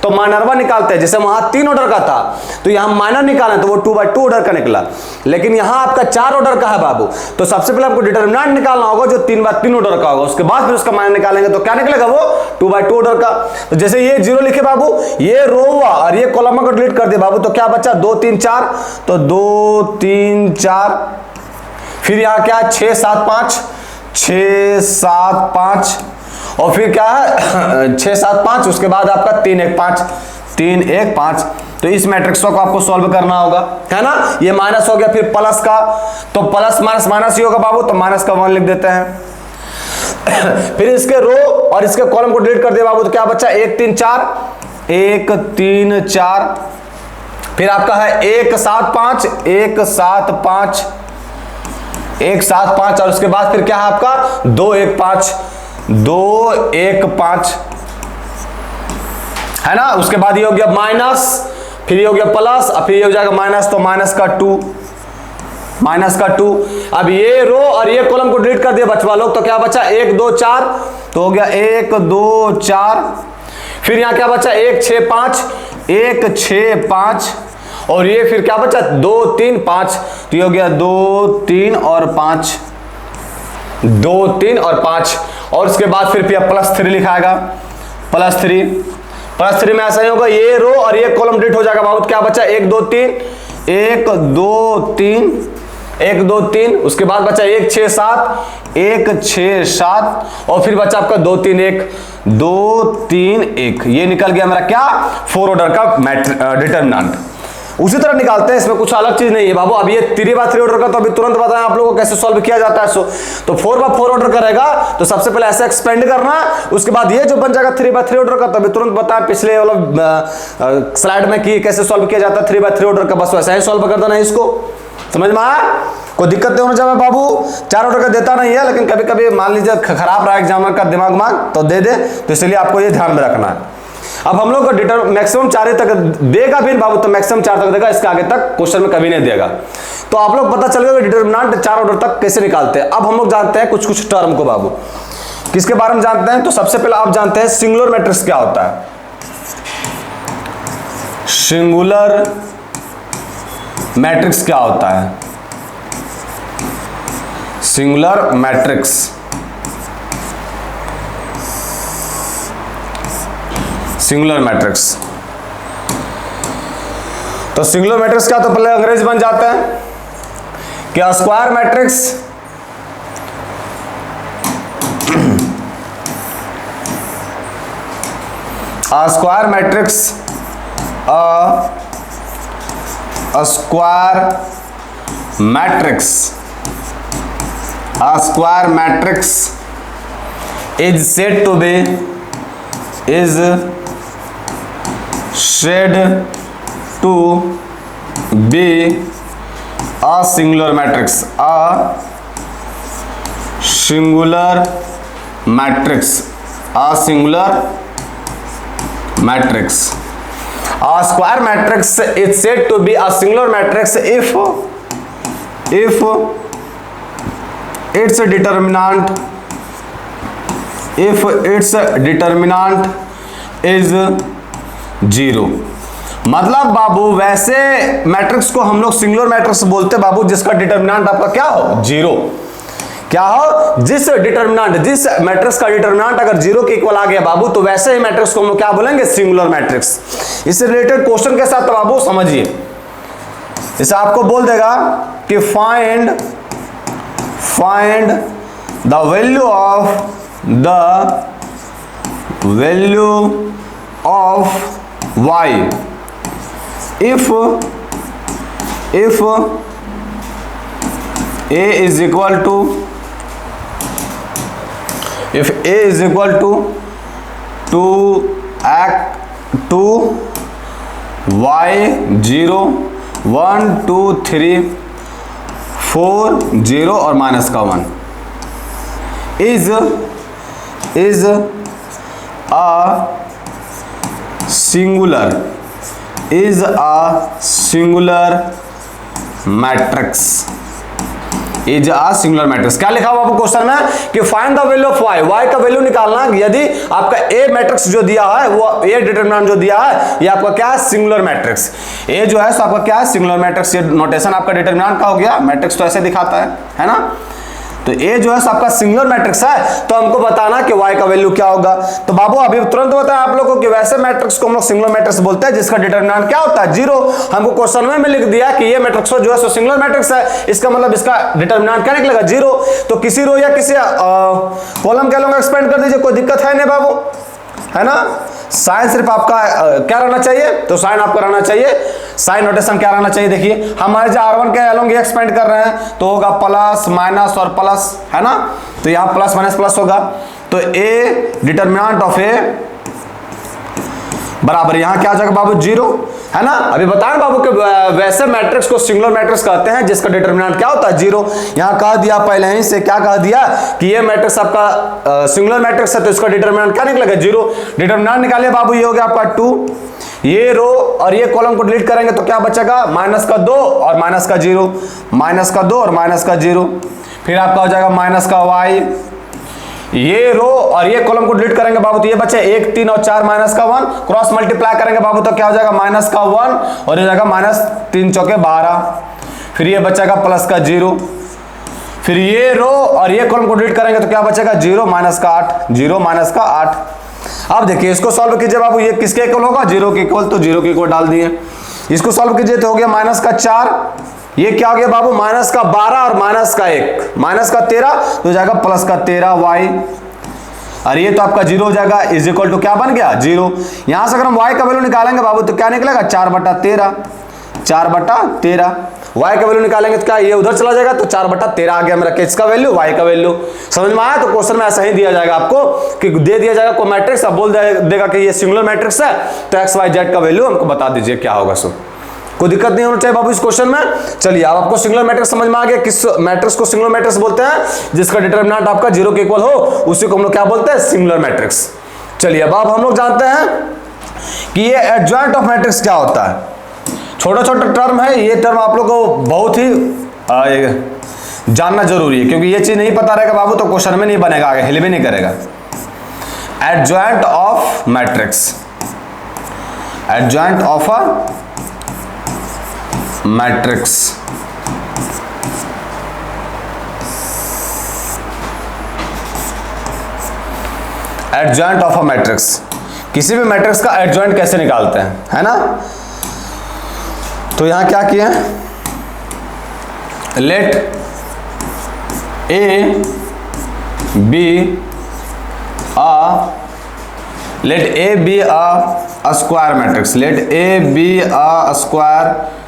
तो माइनरवा निकालते हैं। जैसे वहां 3 ऑर्डर का था तो यहाँ माइनर निकालना तो वो 2 बाय 2 ऑर्डर का निकला, लेकिन यहाँ आपका 4 ऑर्डर का है बाबू, तो सबसे पहले आपको डिटरमिनेंट निकालना होगा जो 3 बाय 3 ऑर्डर का होगा, उसके बाद फिर उसका माइनर निकालेंगे तो क्या निकलेगा वो 2 बाय 2 ऑर्डर का। तो जैसे ये 0 लिखे बाबू, ये रो हुआ और ये कॉलम को डिलीट कर दिया बाबू, तो क्या बचा 2 3 4, तो 2 3 4, फिर यहां क्या 6 7 5 6 7 5 और फिर क्या है 6 7 5, उसके बाद आपका 3 1 5, 3 1 5। तो इस मैट्रिक्स को आपको सॉल्व करना होगा, है ना। ये माइनस हो गया, फिर प्लस का, तो प्लस माइनस माइनस ही होगा बाबू, तो माइनस का 1 लिख देते हैं। फिर इसके रो और इसके कॉलम को डिलीट कर दिया बाबू, तो क्या बचा 1 3 4, 1 3 4। फिर आपका है 1 7 5, 1 7 5, 1 7 5, और उसके बाद फिर क्या है आपका 2 1 5, 2 1 5, है ना। उसके बाद ये हो गया माइनस, फिर ये हो गया प्लस, और फिर ये हो जाएगा माइनस, तो माइनस का 2, माइनस का 2। अब ये रो और ये कॉलम को डिलीट कर दिया बचवा लोग, तो क्या बचा 1 2 4, तो हो गया 1 2 4। फिर यहां क्या बचा 1 6 5, 1 6 5, और ये फिर क्या बचा 2 3 5, तो ये हो गया 2 3 और 5, 2 3 और 5। और उसके बाद फिर +3 लिखाएगा, +3 में ऐसा ही होगा, ये रो और ये कॉलम डिलीट हो जाएगा बाबू, क्या बचा 1 2 3, 1 2 3, 1 2 3। उसके बाद बचा 1 6 7, 1 6 7, और फिर बचा आपका 2 3 1, 2 3 1। ये निकल गया मेरा क्या 4 ऑर्डर का डिटरमिनेंट। उसी तरह निकालते हैं, इसमें कुछ अलग चीज नहीं है बाबू। अब ये 3/3 ऑर्डर का तो अभी तुरंत बताएं आप लोगों को कैसे सॉल्व किया जाता है। तो 4/4 ऑर्डर करेगा तो सबसे पहले ऐसे एक्सपेंड करना, उसके बाद ये जो बन जाएगा 3/3 ऑर्डर का, तो अभी तुरंत बताएं पिछले वाला स्लाइड में कि कैसे सॉल्व किया जाता है 3/3 ऑर्डर का। बस वैसा ही सॉल्व कर देना, इसको समझ में आया। कोई दिक्कत नहीं होना चाहिए बाबू। 4 ऑर्डर का देता नहीं है, लेकिन कभी कभी मान लीजिए खराब रहा एग्जामिनर का दिमाग तो दे दे, तो इसलिए आपको ये ध्यान में रखना है। अब हम लोग को मैक्सिमम 4 तक देगा भी बाबू, तो मैक्सिमम 4 तक देगा, इसके आगे तक क्वेश्चन में कभी नहीं देगा। तो आप लोग पता चल गया कि डिटरमिनेंट 4 ऑर्डर तक कैसे निकालते हैं। अब हम लोग जानते हैं कुछ टर्म को बाबू, किसके बारे में जानते हैं। तो सबसे पहले आप जानते हैं सिंगुलर मैट्रिक्स क्या होता है। सिंगुलर मैट्रिक्स क्या होता है, सिंगुलर मैट्रिक्स। सिंगुलर मैट्रिक्स, तो सिंगुलर मैट्रिक्स क्या, तो पहले अंग्रेजी बन जाते हैं कि square matrix square matrix square matrix square matrix is said to be said to be a singular matrix, a singular matrix, a singular matrix. A square matrix is said to be a singular matrix if its determinant is 0। मतलब बाबू वैसे मैट्रिक्स को हम लोग सिंगुलर मैट्रिक्स बोलते हैं बाबू जिसका डिटरमिनेंट आपका क्या हो 0। क्या हो, जिस मैट्रिक्स का डिटरमिनेंट अगर 0 के इक्वल आ गया बाबू, तो वैसे ही मैट्रिक्स को हम लोग क्या बोलेंगे, सिंगुलर मैट्रिक्स। इससे रिलेटेड क्वेश्चन के साथ तो बाबू समझिए, इसे आपको बोल देगा कि find the value of y if a is equal to y 0 1 2 3 4 0 और माइनस का 1 is a singular matrix, is a singular matrix. क्या लिखा हुआ आपको क्वेश्चन में कि find the value of y का वैल्यू निकालना। यदि आपका a मैट्रिक्स जो दिया है, वो a डिटरमिनेंट जो दिया है, ये आपका क्या है, सिंगुलर मैट्रिक्स। a जो है सो आपका क्या है, सिंगुलर मैट्रिक्स। ये नोटेशन आपका डिटरमिनेंट का हो गया, मैट्रिक्स तो ऐसे दिखाता है ना। तो ए जो है आपका सिंगुलर मैट्रिक्स है, तो हमको बताना कि y का वैल्यू क्या होगा। तो बाबू अभी तुरंत बताया आप लोगों को कि वैसे मैट्रिक्स को हम लोग सिंगुलर मैट्रिक्स बोलते हैं जिसका डिटरमिनेंट क्या होता है 0। हमको क्वेश्चन में लिख दिया कि ये मैट्रिक्स जो है सिंगुलर मैट्रिक्स है, इसका मतलब इसका डिटरमिनेंट क्या निकलेगा 0। तो किसी रो या किसी कॉलम के लोग एक्सपेंड कर दीजिए, कोई दिक्कत है नहीं बाबू, है ना। साइन सिर्फ आपका क्या रहना चाहिए, तो साइन आपका रहना चाहिए, साइन नोटेशन क्या रहना चाहिए। देखिए हमारे जो R1 के अलोंग ये एक्सपेंड कर रहे हैं तो होगा प्लस माइनस और प्लस, है ना। तो यहाँ प्लस माइनस प्लस होगा, तो ए डिटरमिनेंट ऑफ ए बराबर यहाँ क्या आ जाएगा बाबू 0, है ना। अभी बताएं बाबू कि वैसे मैट्रिक्स को सिंगुलर मैट्रिक्स कहते हैं जिसका डिटरमिनेंट क्या होता है 0। यहाँ कह दिया पहले ही से, क्या कह दिया कि ये मैट्रिक्स आपका सिंगुलर मैट्रिक्स है तो इसका डिटरमिनेंट क्या निकलेगा 0। डिटरमिनेंट निकालिए बाबू, ये हो गया आपका 2। ये रो और ये कॉलम को डिलीट करेंगे तो क्या बचेगा माइनस का 2 और माइनस का 0, माइनस का 2 और माइनस का 0। फिर आपका हो जाएगा माइनस का y, ये रो और ये कॉलम को डिलीट करेंगे बाबू तो ये बचे 1 3 और 4 माइनस का 1, क्रॉस मल्टीप्लाई करेंगे बाबू तो क्या हो जाएगा माइनस का 1 और ये जाएगा माइनस 3 चौके 12। फिर ये बचेगा प्लस का 0। फिर ये रो और ये कॉलम को डिलीट करेंगे तो क्या बचेगा 0 माइनस का 8, 0 माइनस का 8। अब देखिए इसको सॉल्व कीजिए बाबू, ये किसके इक्वल होगा 0 के इक्वल, तो 0 के इक्वल डाल दिए। इसको सॉल्व कीजिए तो हो गया माइनस का 4, ये क्या हो गया बाबू माइनस का 12 और माइनस का 1, माइनस का 13 तो जाएगा प्लस का 13 y, और ये तो आपका 0 हो जाएगा इज इक्वल टू क्या बन गया 0। यहां से अगर हम y का वैल्यू निकालेंगे बाबू तो क्या निकलेगा 4/13, 4/13। y का वैल्यू निकालेंगे तो क्या ये उधर चला जाएगा तो 4/13 आ गया मेरा किसका वैल्यू y का वैल्यू। समझ में आया। तो क्वेश्चन में ऐसा ही दिया जाएगा आपको कि दे दिया जाएगा कोई मैट्रिक्स, अब बोल देगा कि ये सिंगुलर मैट्रिक्स है तो x y z का वैल्यू हमको बता दीजिए क्या होगा। सो कोई दिक्कत नहीं होना चाहिए बाबू इस क्वेश्चन में। चलिए अब आपको सिंगुलर मैट्रिक्स समझ में आ गया, किस मैट्रिक्स को सिंगुलर मैट्रिक्स बोलते हैं जिसका डिटरमिनेंट आपका 0 के इक्वल हो, उसी को हम लोग क्या बोलते हैं सिंगुलर मैट्रिक्स। चलिए अब हम लोग जानते हैं कि ये एडजॉइंट ऑफ मैट्रिक्स क्या होता है। छोटा छोटा टर्म है, ये टर्म आप लोग को बहुत ही जानना जरूरी है, क्योंकि ये चीज नहीं पता रहेगा बाबू तो क्वेश्चन में नहीं बनेगा, आगे हिल भी नहीं करेगा। Adjoint of matrix, adjoint of a matrix. Adjoint of a matrix, किसी भी मैट्रिक्स का एडजॉइंट कैसे निकालते हैं, है ना। तो यहां क्या किए हैं, let A be a square matrix, let A be a square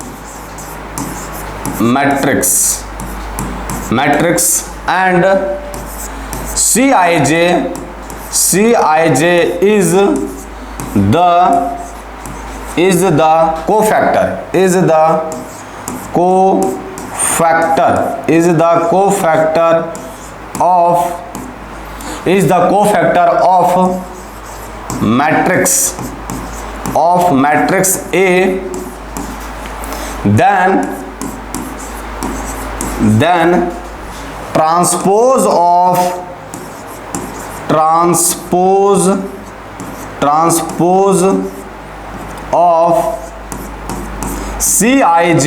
matrix and Cij is the cofactor of matrix A, then transpose of Cij,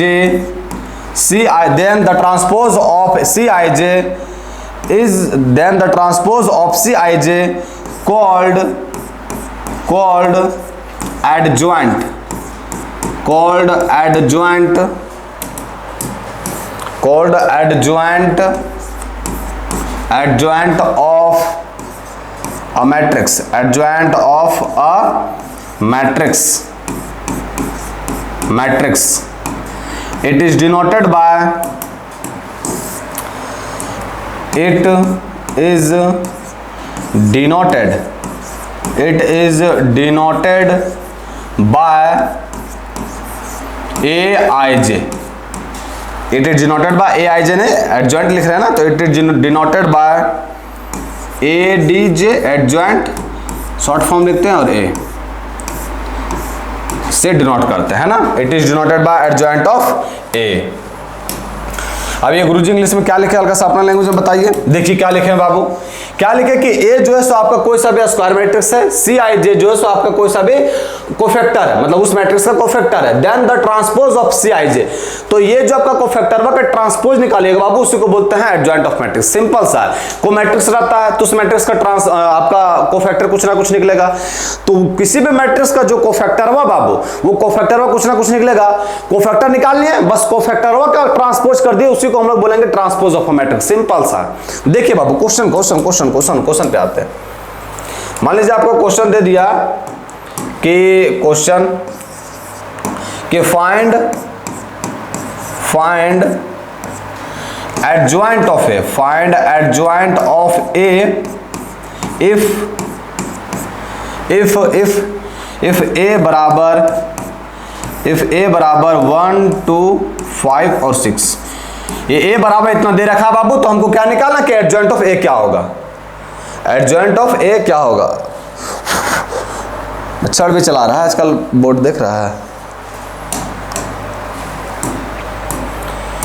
then the transpose of Cij is then the transpose of Cij called adjoint of a matrix, it is denoted by Aij। It is denoted bye Aij, ने एडजॉइंट लिख रहे हैं ना, तो it is denoted bye ADJ, adjoint short form लिखते हैं और A से डिनोट करते हैं ना, it is denoted bye adjoint of A। अब ये गुरुजी इंग्लिश में क्या लिखे हल्का सा अपना लैंग्वेज में बताइए। देखिए क्या लिखे हैं बाबू, क्या लिखे कि A जो है सो आपका कोई सा भी स्क्वायर मैट्रिक्स है, Cij जो है सो आपका कोई सा भी कोफैक्टर है, मतलब उस मैट्रिक्स का कोफैक्टर है, then the transpose of Cij, तो ये जो आपका कोफैक्टर का ट्रांसपोज निकालिएगा बाबू, उसी को बोलते हैं एडजॉइंट ऑफ मैट्रिक्स। सिंपल सा है, कोई मैट्रिक्स रहता है तो उस मैट्रिक्स का आपका कोफैक्टर कुछ ना कुछ निकलेगा, तो किसी भी मैट्रिक्स का जो कोफैक्टर हुआ बाबू, वो कोफैक्टर हुआ कुछ ना कुछ निकलेगा। कोफैक्टर निकाल लिए, बस कोफैक्टर हुआ का ट्रांसपोज कर दिए, उसी को हम लोग बोलेंगे transpose of a matrix. Simple सा। देखिए बाबू क्वेश्चन पे आते हैं। मान लीजिए आपको क्वेश्चन दे दिया कि क्वेश्चन कि find adjoint of A, find adjoint of A if A बराबर 1 2 5 और 6, ये ए बराबर इतना दे रखा बाबू, तो हमको क्या निकालना कि एडजॉइंट ऑफ ए क्या होगा, एडजॉइंट ऑफ ए क्या होगा। मच्छर भी चला रहा है आजकल, बोर्ड देख रहा है।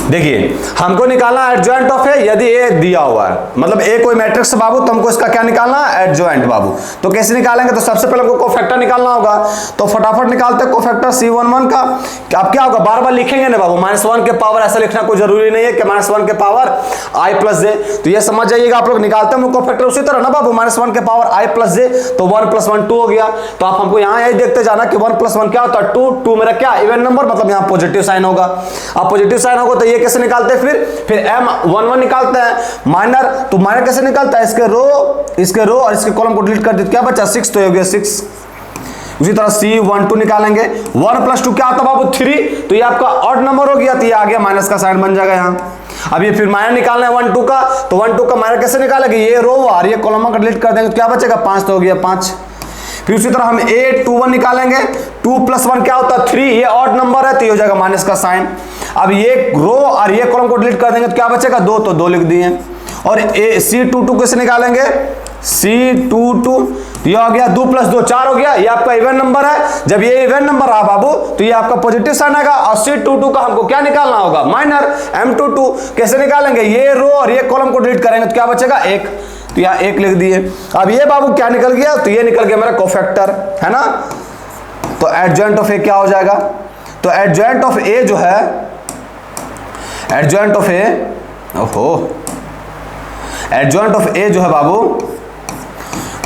देखिए हमको निकालना एडजॉइंट ऑफ ए, यदि ए दिया हुआ है, मतलब ए कोई मैट्रिक्स बाबू, तो हमको इसका क्या निकालना है, एडजॉइंट बाबू। तो कैसे निकालेंगे, तो सबसे पहले हमको कोफैक्टर निकालना होगा, तो फटाफट निकालते हैं कोफैक्टर C11 का। अब क्या होगा, बार बार लिखेंगे ना बाबू, -1 के पावर ऐसा लिखना कोई जरूरी नहीं है कि -1 के पावर i + j, तो ये समझ जाइएगा आप लोग। निकालते हैं कोफैक्टर उसी तरह ना बाबू, -1 के पावर i + j, तो 1 + 1 2 हो गया। तो आप हमको यहाँ यही देखते जाना कि 1 + 1 क्या होता है, 2 मेरा क्या इवन नंबर, मतलब यहाँ पॉजिटिव साइन होगा। अब पॉजिटिव साइन होगा तो ये कैसे निकालते हैं, फिर M11 निकालते हैं माइनर, तो माइनर कैसे निकालता है, इसके रो और इसके कॉलम को डिलीट कर दे, क्या बचा 6, तो हो गया 6। उसी तरह C12 निकालेंगे, 1 + 2 क्या होता है बाबू 3, तो ये आपका ऑड नंबर हो गया, तो ये आ गया माइनस का साइन बन जाएगा यहाँ। अब ये फिर माइनर निकालना है 1 2 का, तो 1 2 का माइनर कैसे निकालेंगे, ये रो और ये कॉलम को डिलीट कर देंगे, तो क्या बचेगा 5, तो हो गया 5। फिर उसी तरह हम A21 निकालेंगे, 2 + 1 क्या होता है 3, ये ऑड नंबर है, तो ये हो जाएगा माइनस का साइन। अब ये रो और ये कॉलम को डिलीट कर देंगे, तो क्या बचेगा 2, तो 2 लिख दिए। और C22 कैसे निकालेंगे, C22 ये हो गया 2 + 2 4 हो गया, ये आपका इवन नंबर है। जब ये इवन नंबर रहा बाबू, तो ये आपका पॉजिटिव साइन आएगा। और C22 का हमको क्या निकालना होगा, माइनर M22। कैसे निकालेंगे, ये रो और ये कॉलम को डिलीट करेंगे, तो क्या बचेगा 1, तो यहाँ 1 लिख दिए। अब ये बाबू क्या निकल गया, तो ये निकल गया मेरा कोफैक्टर, है ना। तो एडजॉइंट ऑफ ए क्या हो जाएगा, तो एडजॉइंट ऑफ ए जो है, एडजॉइंट ऑफ ए जो है बाबू,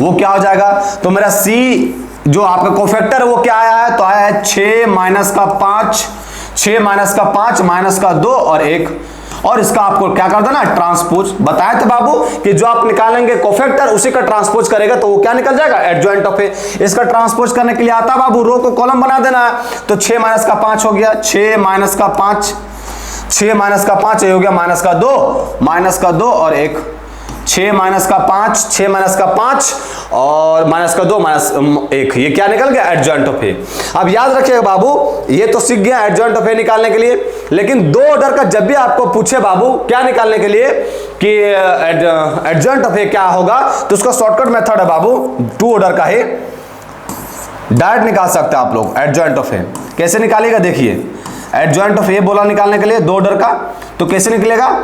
वो क्या हो जाएगा, तो मेरा C जो आपका कोफैक्टर है वो क्या आया है, तो आया है 6 - 5, 6 - 5 -2 और 1, और इसका आपको क्या कर देना, ट्रांसपोज। बताए थे बाबू कि जो आप निकालेंगे कोफैक्टर उसी का ट्रांसपोज करेगा, तो वो क्या निकल जाएगा, एडजॉइंट ऑफ ए। इसका ट्रांसपोज करने के लिए आता बाबू, रो को कॉलम बना देना है, तो 6 - 5 हो गया, 6 - 5, 6 - 5 ये हो गया -2 और 1, 6 - 5, 6 - 5 और -2 -1, ये क्या निकल गया, एडजॉइंट ऑफ ए। अब याद रखिएगा बाबू, ये तो सीख गया एडजॉइंट ऑफ ए निकालने के लिए, लेकिन 2 ऑर्डर का जब भी आपको पूछे बाबू क्या निकालने के लिए कि एडजॉइंट ऑफ ए क्या होगा, तो उसका शॉर्टकट मेथड है बाबू, 2 ऑर्डर का ही डायरेक्ट निकाल सकते हैं आप लोग एडजॉइंट ऑफ ए। कैसे निकालेगा, देखिए एडजॉइंट ऑफ ए बोला निकालने के लिए 2 ऑर्डर का, तो कैसे निकलेगा,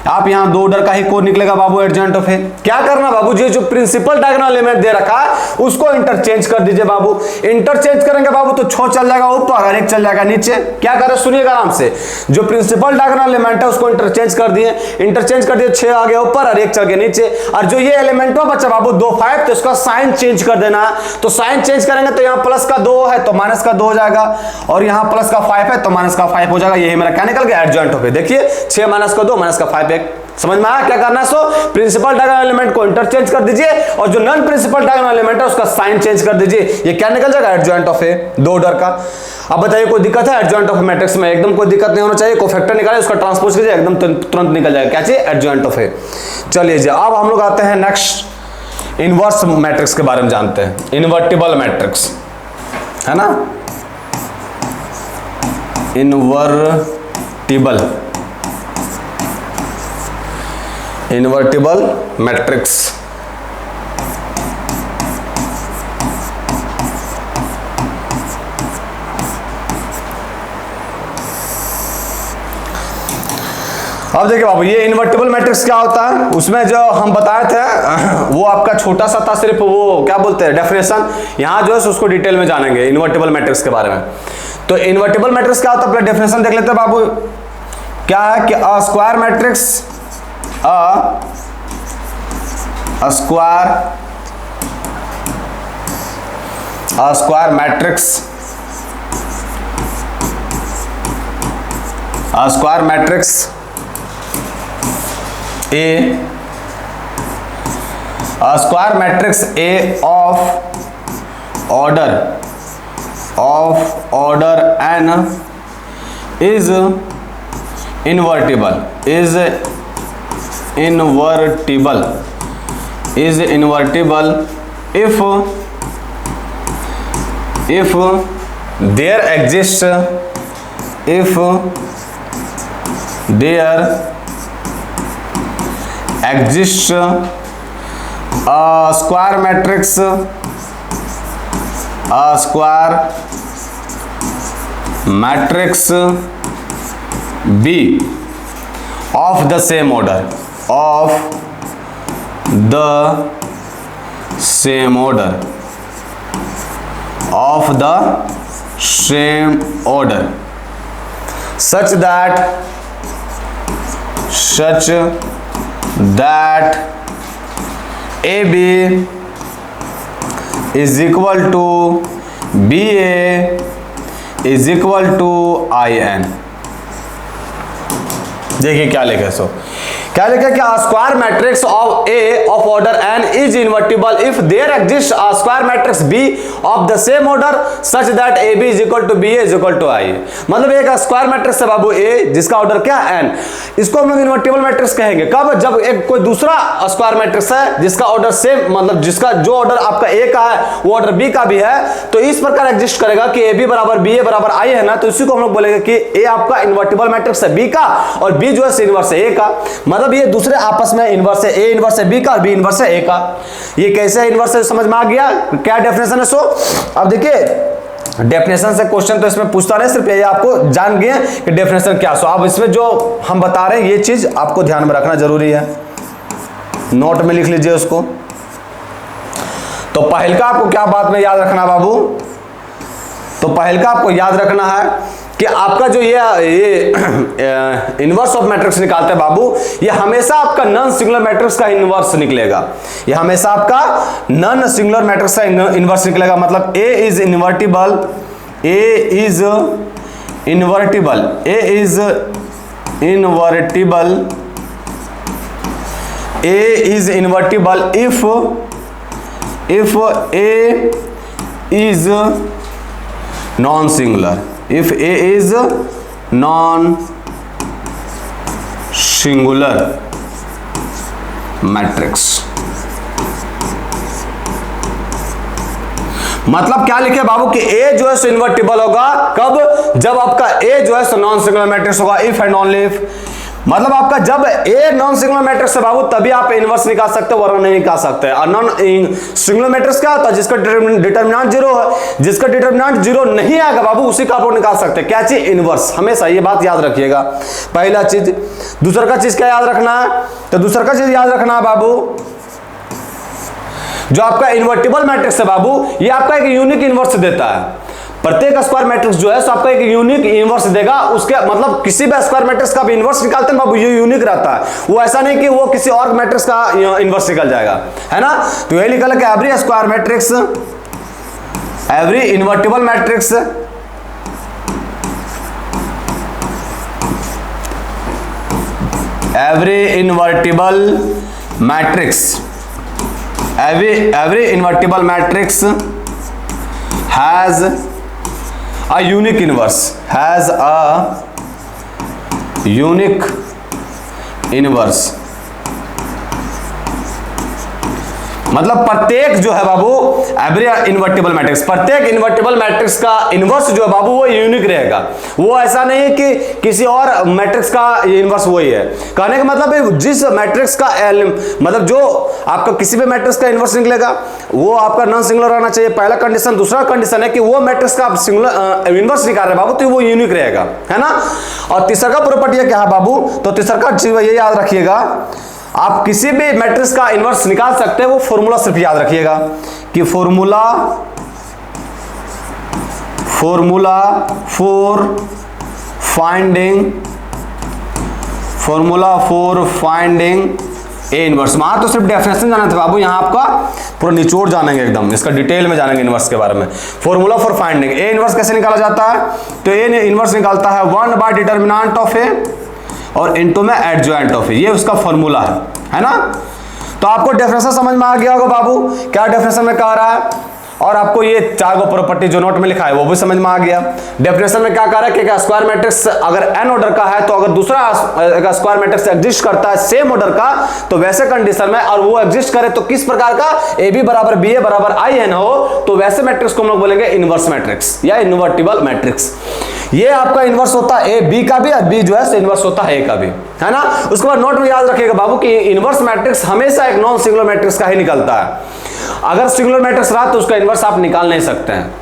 आप यहां 2 ऑर्डर का ही कोड निकलेगा बाबू, एडजॉइंट ऑफ ए। क्या करना बाबू, ये जो प्रिंसिपल डायगोनल एलिमेंट दे रखा है उसको इंटरचेंज कर दीजिए बाबू। इंटरचेंज करेंगे बाबू तो 6 चल जाएगा ऊपर और 1 चल जाएगा नीचे। क्या करें, सुनिएगा आराम से, जो प्रिंसिपल डायगोनल एलिमेंट है उसको इंटरचेंज कर दिए, 6 आ गया ऊपर और 1 चल गया नीचे। और जो ये एलिमेंट बचा बाबू 2 5, तो इसका साइन चेंज कर देना। तो साइन चेंज करेंगे तो यहाँ प्लस का 2 है तो माइनस का 2 हो जाएगा, और यहाँ प्लस का 5 है तो माइनस का 5 हो जाएगा। यही मेरा क्या निकल गया, एडजॉइंट ऑफ ए। देखिए 6 - 2 - 5 1, समझ में आया क्या करना है। सो प्रिंसिपल डायगोनल एलिमेंट को इंटरचेंज कर दीजिए, और जो नॉन प्रिंसिपल डायगोनल एलिमेंट है उसका साइन चेंज कर दीजिए। ये क्या निकल जाएगा, एडजॉइंट ऑफ ए, 2 ऑर्डर का। अब बताइए कोई दिक्कत है, एडजॉइंट ऑफ मैट्रिक्स में एकदम कोई दिक्कत नहीं होना चाहिए। कोफैक्टर निकाले उसका ट्रांसपोज कीजिए, एकदम तुरंत निकल जाएगा, क्या चाहिए, एडजॉइंट ऑफ ए। चलिए जी, अब हम लोग आते हैं नेक्स्ट इनवर्स मैट्रिक्स के बारे में जानते हैं। इनवर्टिबल मैट्रिक्स, है ना, इनवर्टिबल मैट्रिक्स। अब देखिए बाबू, ये इन्वर्टिबल मैट्रिक्स क्या होता है, उसमें जो हम बताए थे वो आपका छोटा सा था, सिर्फ वो क्या बोलते हैं डेफिनेशन। यहाँ जो है उसको डिटेल में जानेंगे इन्वर्टिबल मैट्रिक्स के बारे में। तो इन्वर्टिबल मैट्रिक्स क्या होता है, पहले डेफिनेशन देख लेते हैं बाबू। क्या है कि अ square matrix, a square matrix, a square matrix A, a square matrix A of order n is invertible, if there exists a square matrix B of the same order, such that AB is equal to BA is equal to IN। देखिए क्या लिखे, सो क्या लिखे कि a square matrix of A of order n is invertible if there exists a square matrix B of the same order such that AB is equal to BA is equal to IA। मतलब एक स्क्वायर मैट्रिक्स है बाबू A जिसका ऑर्डर क्या है n, इसको हम लोग इन्वर्टिबल मैट्रिक्स कहेंगे कब, जब एक कोई दूसरा स्क्वायर मैट्रिक्स है जिसका ऑर्डर सेम, मतलब जिसका जो ऑर्डर आपका A का है वो ऑर्डर B का भी है, तो इस प्रकार एग्जिस्ट करेगा कि AB बराबर BA बराबर I है ना, तो इसी को हम लोग बोलेंगे कि A आपका इन्वर्टिबल मैट्रिक्स है B का और B जो है इनवर्स है A का। मतलब ये दूसरे आपस में इनवर्स है, A इनवर्स है B का और B इनवर्स है A का। ये कैसे इनवर्स है समझ में आ गया, क्या डेफिनेशन है। सो अब देखिए डेफिनेशन से क्वेश्चन तो इसमें पूछता नहीं, सिर्फ ये आपको जान गए कि डेफिनेशन क्या। सो अब इसमें जो हम बता रहे हैं ये चीज आपको ध्यान में रखना जरूरी है, नोट में लिख लीजिए उसको। तो पहल का आपको क्या बात में याद रखना बाबू, तो पहल का आपको याद रखना है कि आपका जो ये इनवर्स ऑफ मैट्रिक्स निकालते हैं बाबू, ये हमेशा आपका नॉन सिंगुलर मैट्रिक्स का इनवर्स निकलेगा। ये हमेशा आपका नॉन सिंगुलर मैट्रिक्स का इनवर्स निकलेगा। मतलब A is invertible, if A is non singular, if A is non-singular matrix। मतलब क्या लिखे बाबू कि A जो है सो इन्वर्टिबल होगा कब, जब आपका A जो है सो नॉन सिंगुलर मैट्रिक्स होगा, इफ एंड ओनली इफ। मतलब आपका जब A नॉन सिंगुलर मैट्रिक्स है बाबू तभी आप इनवर्स निकाल सकते हो, वरना नहीं निकाल सकते। और नॉन सिंगुलर मैट्रिक्स क्या होता है, जिसका डिटरमिनेंट जीरो है, जिसका डिटरमिनेंट जीरो नहीं आएगा बाबू उसी का आप लोग निकाल सकते हैं। क्या चीज, इनवर्स। हमेशा ये बात याद रखिएगा, पहला चीज। दूसरा का चीज क्या याद रखना है, तो दूसरा का चीज याद रखना है बाबू, जो आपका इन्वर्टिबल मैट्रिक्स है बाबू ये आपका एक यूनिक इनवर्स देता है। प्रत्येक स्क्वायर मैट्रिक्स जो है सो आपका एक यूनिक इनवर्स देगा। उसके मतलब किसी भी स्क्वायर मैट्रिक्स का भी इनवर्स निकालते हैं बाबू ये यूनिक रहता है, वो ऐसा नहीं कि वो किसी और मैट्रिक्स का इनवर्स निकल जाएगा, है ना। तो ये लिखा है कि every square matrix, every invertible matrix every invertible matrix has a unique inverse, मतलब प्रत्येक जो है बाबू एवरी इन्वर्टिबल मैट्रिक्स, प्रत्येक इन्वर्टिबल मैट्रिक्स का इनवर्स जो है बाबू वो यूनिक रहेगा। वो ऐसा नहीं कि किसी और मैट्रिक्स का इनवर्स वही है। कहने का मतलब जिस मैट्रिक्स का मतलब जो आपका किसी भी मैट्रिक्स का इनवर्स निकलेगा वो आपका नॉन सिंगुलर रहना चाहिए, पहला कंडीशन। दूसरा कंडीशन है कि वो मैट्रिक्स का आप सिंगुलर इनवर्स निकाल रहे बाबू तो वो यूनिक रहेगा, है ना। और तीसरा का प्रॉपर्टी क्या है बाबू, तो तीसरा का चीज ये याद रखिएगा, आप किसी भी मैट्रिक्स का इनवर्स निकाल सकते हैं, वो फॉर्मूला सिर्फ याद रखिएगा कि formula for finding A inverse. वहां तो सिर्फ डेफिनेशन जाना था बाबू, यहां आपका पूरा निचोड़ जानेंगे, एकदम इसका डिटेल में जानेंगे इनवर्स के बारे में। Formula for finding A inverse कैसे निकाला जाता है, तो ए इनवर्स निकालता है 1 बाय डिटर्मिनेंट ऑफ ए और इनटू में एडजॉइंट ऑफ ए, ये उसका फॉर्मूला है ना। तो आपको डेफिनेशन समझ में आ गया होगा बाबू, क्या डेफिनेशन में कह रहा है, और आपको ये चार गो प्रॉपर्टी जो नोट में लिखा है वो भी समझ में आ गया। डेफिनेशन में क्या कह रहा है कि स्क्वायर मैट्रिक्स अगर एन ऑर्डर का है तो अगर दूसरा स्क्वायर मैट्रिक्स एग्जिस्ट करता है सेम ऑर्डर का, तो वैसे कंडीशन में और वो एग्जिस्ट करे तो किस प्रकार का, ए बी बराबर बी ए बराबर आई एन हो, तो वैसे मैट्रिक्स को हम लोग बोलेंगे इनवर्स मैट्रिक्स या इन्वर्टिबल मैट्रिक्स। ये आपका इनवर्स होता है ए बी का भी, और बी जो है इनवर्स होता है ए का भी, है ना। उसके बाद नोट में याद रखिएगा बाबू कि इनवर्स मैट्रिक्स हमेशा एक नॉन सिंगुलर मैट्रिक्स का ही निकलता है। अगर सिंगुलर मैट्रिक्स रहा तो उसका इनवर्स आप निकाल नहीं सकते हैं।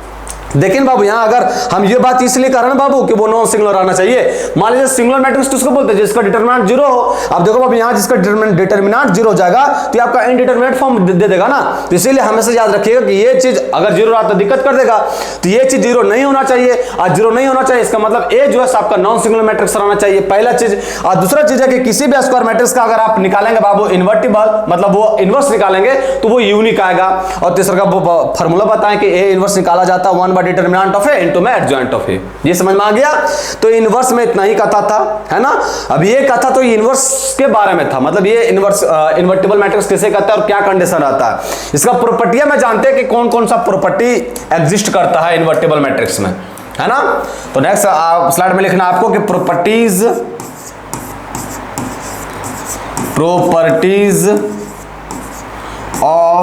लेकिन बाबू यहां अगर हम ये बात इसलिए कर रहे हैं बाबू कि वो नॉन सिंगुलर रहना चाहिए। मान लीजिए सिंगुलर मैट्रिक्स किसको बोलते हैं, जिसका डिटरमिनेंट 0 हो। अब देखो बाबू यहां जिसका डिटरमिनेंट 0 हो जाएगा तो आपका इनडिटरमिनेट फॉर्म दे देगा ना। तो इसीलिए हमेशा याद रखिएगा कि ये चीज अगर 0 रहा तो दिक्कत कर देगा, तो ये चीज 0 नहीं होना चाहिए। और 0 नहीं होना चाहिए इसका मतलब ए जो है आपका नॉन सिंगुलर मैट्रिक्स रहना चाहिए, पहला चीज। और दूसरा चीज है कि किसी भी स्क्वायर मैट्रिक्स का अगर आप निकालेंगे बाबू इन्वर्टिबल, मतलब वो इनवर्स निकालेंगे तो वो यूनिक आएगा। और तीसरा का फॉर्मूला बताएं कि ए इनवर्स निकाला जाता है 1 by determinant of A into में एडजॉइंट ऑफ ए। ये समझ में आ गया। तो इनवर्स में इतना ही कथा था, है ना। अब ये कथा तो इनवर्स के बारे में था, मतलब ये इनवर्स इन्वर्टिबल मैट्रिक्स किसे कहता है और क्या कंडीशन रहता है, इसका प्रॉपर्टियां में जानते हैं कि कौन कौन सा प्रॉपर्टी एग्जिस्ट करता है इन्वर्टिबल मैट्रिक्स में, है ना। तो नेक्स्ट स्लाइड में लिखना आपको कि properties of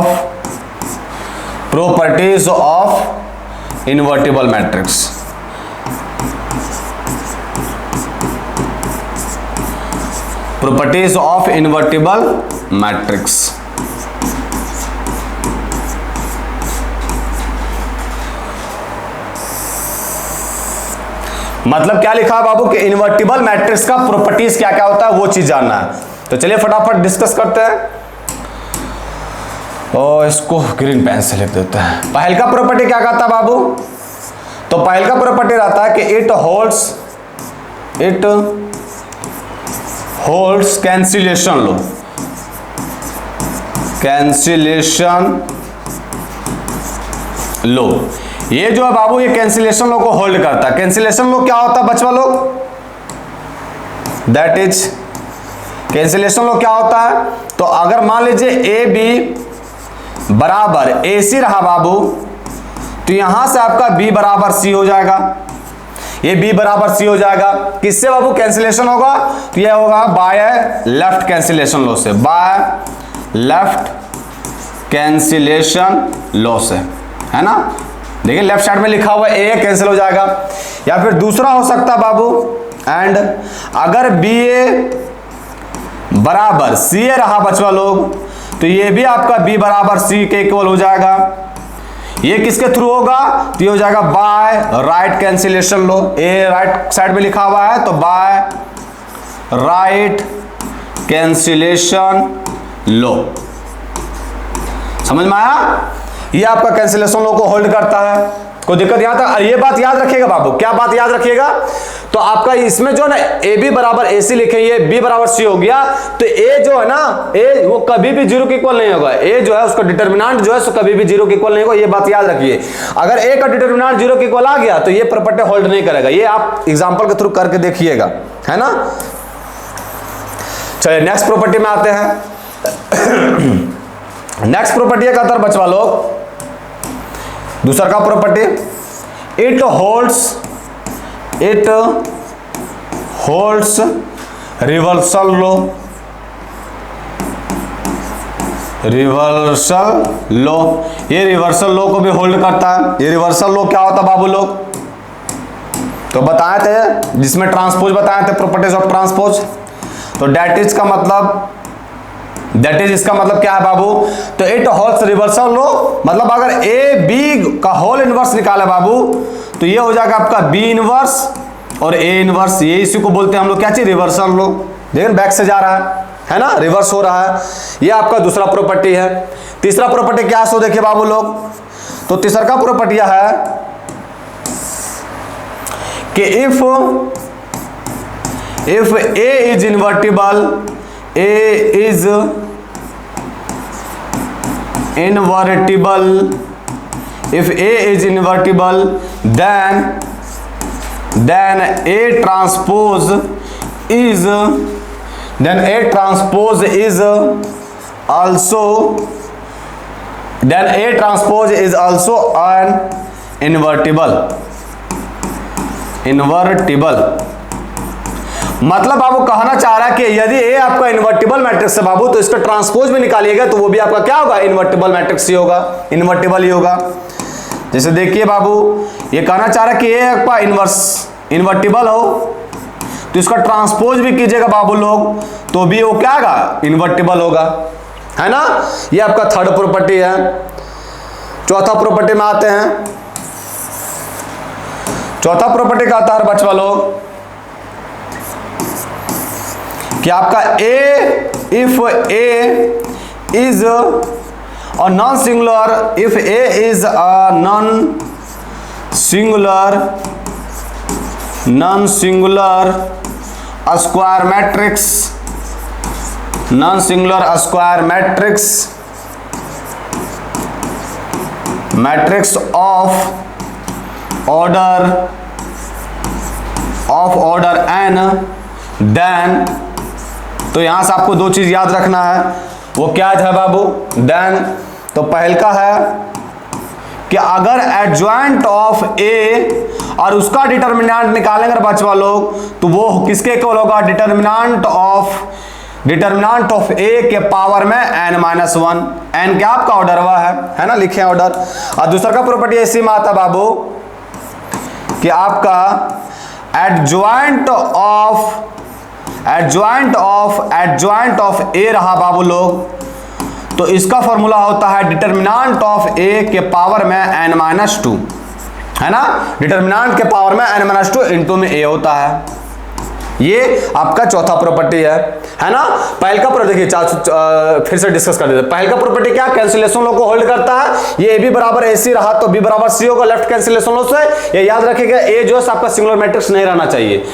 invertible matrix. Properties of invertible matrix. मतलब क्या लिखा है बाबू कि इन्वर्टिबल मैट्रिक्स का प्रॉपर्टीज क्या क्या होता है वो चीज जानना है। तो चलिए फटाफट डिस्कस करते हैं और इसको ग्रीन पेन से लिख देते हैं। पहल का प्रॉपर्टी क्या कहता है बाबू, तो पहल का प्रॉपर्टी रहता है कि इट होल्ड्स कैंसिलेशन लो। ये जो है बाबू ये कैंसिलेशन लो को होल्ड करता है। कैंसिलेशन लो क्या होता है बच्चा लोग, दैट इज कैंसिलेशन लो क्या होता है, तो अगर मान लीजिए ए बी बराबर ए सी रहा बाबू, तो यहां से आपका बी बराबर सी हो जाएगा, ये बी बराबर सी हो जाएगा। किससे बाबू कैंसिलेशन होगा, तो यह होगा बाय लेफ्ट कैंसिलेशन लॉ से, बाय लेफ्ट कैंसिलेशन लॉ से, है ना। देखिए लेफ्ट साइड में लिखा हुआ ए कैंसिल हो जाएगा। या फिर दूसरा हो सकता है बाबू, एंड अगर बी ए बराबर सी ए रहा बचवा लोग, तो ये भी आपका b बराबर c के इक्वल हो जाएगा। ये किसके थ्रू होगा, तो ये हो जाएगा बाय राइट कैंसिलेशन लो। ए राइट साइड में लिखा हुआ है तो बाय राइट कैंसिलेशन लो। समझ में आया, ये आपका कैंसिलेशन लो को होल्ड करता है। कोई दिक्कत यहां तक। ये बात याद रखिएगा बाबू, क्या बात याद रखिएगा, तो आपका इसमें जो ना ए बी बराबर ए सी लिखे, ये बी बराबर सी हो गया, तो ए जो है ना ए वो कभी भी 0 के इक्वल नहीं होगा। ए जो है उसका डिटर्मिनेंट जो है सो कभी भी 0 के इक्वल नहीं होगा, ये बात याद रखिए। अगर ए का डिटर्मिनेंट 0 के इक्वल आ गया तो ये प्रॉपर्टी होल्ड नहीं करेगा। ये आप एग्जांपल के थ्रू करके देखिएगा, है ना। चलिए नेक्स्ट प्रॉपर्टी में आते हैं। नेक्स्ट प्रॉपर्टी का तरफ बचवा लोग, दूसरा का property it holds reversal low. Reversal law, ये रिवर्सल लॉ को भी होल्ड करता है। ये रिवर्सल लॉ क्या होता है बाबू लोग, तो बताए थे, जिसमें ट्रांसपोज बताए थे, प्रॉपर्टीज ऑफ ट्रांसपोज। तो डेट इज का मतलब, दैट इज इसका मतलब क्या है बाबू, तो इट होल्ड्स रिवर्सल लॉ, मतलब अगर ए बी का होल इनवर्स निकाले बाबू तो ये हो जाएगा आपका बी इनवर्स और ए इनवर्स, ये इसी को बोलते हैं हम लोग क्या चीज, रिवर्सल लॉ। देखिए बैक से जा रहा है ना, रिवर्स हो रहा है। ये आपका दूसरा प्रॉपर्टी है। तीसरा प्रॉपर्टी क्या है सो देखिए बाबू लोग, तो तीसरा का प्रॉपर्टी है कि if A is invertible, A is invertible, if A is invertible then A transpose is also an invertible। मतलब बाबू कहना चाह रहा है कि यदि ए आपका इन्वर्टिबल मैट्रिक्स है बाबू तो इसका ट्रांसपोज में निकालिएगा तो वो भी आपका क्या होगा, इन्वर्टिबल मैट्रिक्स ही होगा, इन्वर्टिबल ही होगा। जैसे देखिए बाबू, ये कहना चाह रहा है कि ए आपका इन्वर्टिबल हो तो इसका ट्रांसपोज भी कीजिएगा बाबू लोग तो भी वो क्या होगा, इन्वर्टिबल होगा, है ना। ये आपका थर्ड प्रॉपर्टी है। चौथा प्रॉपर्टी में आते हैं। चौथा प्रॉपर्टी का आता है बच्चा लोग कि आपका A, if A is a non singular, if A is a non singular square matrix, non singular square matrix of order n, then, तो यहां से आपको दो चीज याद रखना है, वो क्या है बाबू, देन। तो पहल का है कि अगर एडजॉइंट ऑफ ए और उसका डिटर्मिनेंट निकालेंगे बच्चा लोग तो वो किसके इक्वल होगा, डिटर्मिनेंट ऑफ ए के पावर में n-1। n क्या आपका ऑर्डर हुआ है ना, लिखे ऑर्डर। और दूसरा का प्रॉपर्टी ऐसी में आता बाबू कि आपका एडजॉइंट ऑफ ए रहा बाबू लोग तो इसका फॉर्मूला होता है डिटर्मिनेंट ऑफ ए के पावर में n-2, है ना। डिटर्मिनेंट के पावर में n-2 इनटू में ए होता है। ये आपका चौथा प्रॉपर्टी है ना। पहल का प्रॉपर्टी देखिए, फिर से डिस्कस कर देते हैं। पहल का प्रॉपर्टी क्या, कैंसिलेशन लॉ को होल्ड करता है। ये ए बी बराबर ए सी रहा तो बी बराबर सी होगा लेफ्ट कैंसिलेशन लॉ से। ये याद रखिएगा, ए जो है आपका सिंगुलर मैट्रिक्स नहीं रहना चाहिए,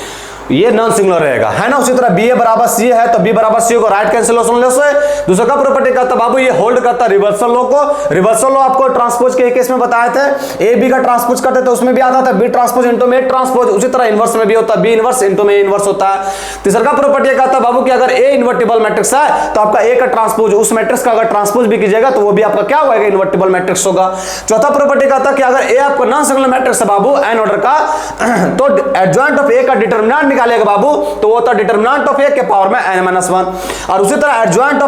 ये नॉन सिंगुलर रहेगा, है ना। उसी तरह बी ए बराबर सी है तो बी बराबर सी होगा राइट कैंसिलेशन लॉ से। दूसरा का प्रॉपर्टी कहता बाबू ये होल्ड करता रिवर्सल लॉ को। रिवर्सल लॉ आपको ट्रांसपोज के केस में बताए थे, ए बी का ट्रांसपोज करते तो उसमें भी आता था बी ट्रांसपोज इनटू में ए ट्रांसपोज, उसी तरह इनवर्स में भी होता है बी इनवर्स इनटू में ए इनवर्स होता है। तीसरा का प्रॉपर्टी कहता बाबू कि अगर ए इन्वर्टिबल मैट्रिक्स है तो आपका ए का ट्रांसपोज उस मैट्रिक्स का अगर ट्रांसपोज भी कीजिएगा तो वो भी आपका क्या होगा, इन्वर्टिबल मैट्रिक्स होगा। चौथा प्रॉपर्टी कहता कि अगर ए आपका नॉन सिंगुलर मैट्रिक्स है बाबू एन ऑर्डर का तो एडजॉइंट ऑफ ए का डिटर्मिनेंट निकालेगा बाबू तो वो होता है डिटर्मिनेंट ऑफ ए के पावर में n-1। और उसी तरह एडजॉइंट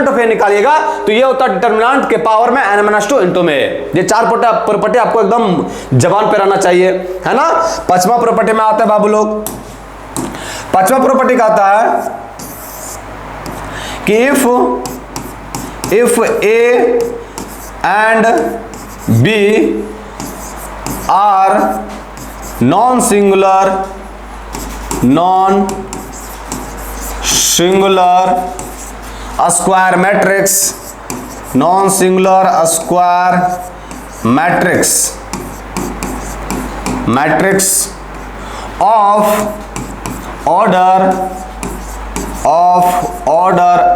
ऑफ ए निकालिएगा तो ये होता है डिटर्मिनेंट के पावर में n-2 इनटू में ए। ये चार प्रॉपर्टी आपको एकदम जबान पे रहना चाहिए, है ना। पांचवा प्रॉपर्टी में आता है बाबू लोग। पांचवा प्रॉपर्टी का आता है कि if A and B are non singular square matrix, non singular square matrix of order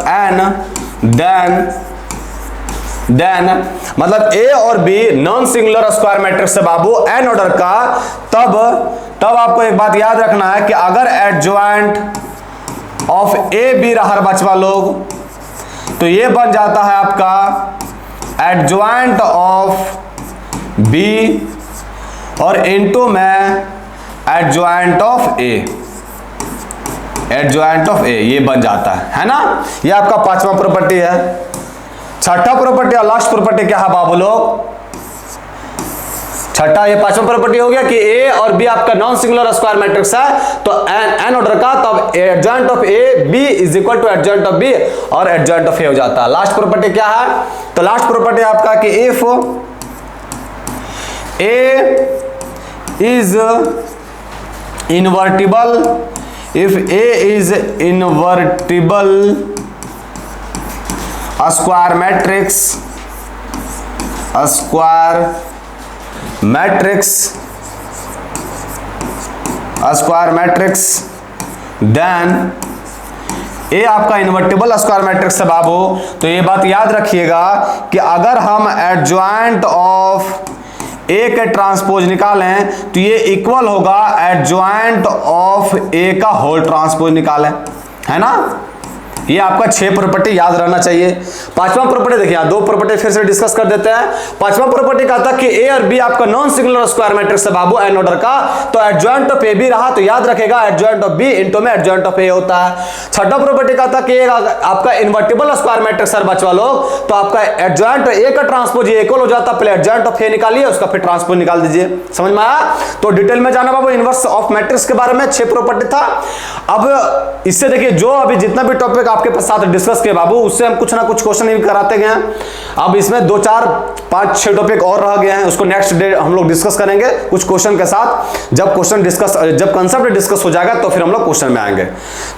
n, then मतलब ए और B non singular square matrix है बाबू n ऑर्डर का, तब आपको एक बात याद रखना है कि अगर एडजॉइंट ऑफ ए बी रहा बचवा लोग तो ये बन जाता है आपका एडजॉइंट ऑफ बी और इनटू में एडजॉइंट ऑफ ए, ये बन जाता है ना। ये आपका पांचवा प्रॉपर्टी है। छठा प्रॉपर्टी और लास्ट प्रॉपर्टी क्या है बाबू लोग? छठा, ये पांचवा प्रॉपर्टी हो गया कि ए और बी आपका नॉन सिंगुलर स्क्वायर मैट्रिक्स है, तो एन ऑर्डर का, तब adjoint of A B is equal to adjoint of B और एडजॉइंट ऑफ ए हो जाता है। लास्ट प्रॉपर्टी क्या है? तो लास्ट प्रॉपर्टी आपका कि if A is invertible, if A is invertible square matrix, square matrix then A आपका इन्वर्टिबल स्क्वायर मैट्रिक्स है बाबू। तो ये बात याद रखिएगा कि अगर हम एडजॉइंट ऑफ ए के ट्रांसपोज निकालें तो ये इक्वल होगा एडजॉइंट ऑफ ए का होल ट्रांसपोज निकालें, है ना। ये आपका 6 प्रॉपर्टी याद रहना चाहिए। पांचवा प्रॉपर्टी देखिए, दो प्रॉपर्टी फिर से डिस्कस कर देते हैं। पांचवा प्रॉपर्टी का था कि ए और बी आपका नॉन सिंगुलर स्क्वायर मैट्रिक्स है बाबू एन ऑर्डर का, तो एडजॉइंट ऑफ ए बी रहा तो याद रखेगा एडजॉइंट ऑफ बी इनटू में एडजॉइंट ऑफ ए होता है। छठा प्रॉपर्टी का था कि आपका इन्वर्टिबल स्क्वायर मैट्रिक्स है बचवा लोग, तो आपका एडजॉइंट ए का ट्रांसपोज ये इक्वल हो जाता, पहले एडजॉइंट ऑफ ए निकालिए उसका फिर ट्रांसपोज निकाल दीजिए। समझ में आया? तो डिटेल में जाना बाबू इनवर्स ऑफ मैट्रिक्स के बारे में 6 प्रॉपर्टी था। अब इससे देखिए जो अभी जितना भी टॉपिक आपके साथ डिस्कस के बाबू, उससे हम कुछ ना कुछ क्वेश्चन ही कराते गए हैं। अब इसमें 2 4 5 6 टॉपिक और रह गए हैं, उसको नेक्स्ट डे हम लोग डिस्कस करेंगे कुछ क्वेश्चन के साथ। जब कंसेप्ट डिस्कस हो जाएगा तो फिर हम लोग क्वेश्चन में आएंगे।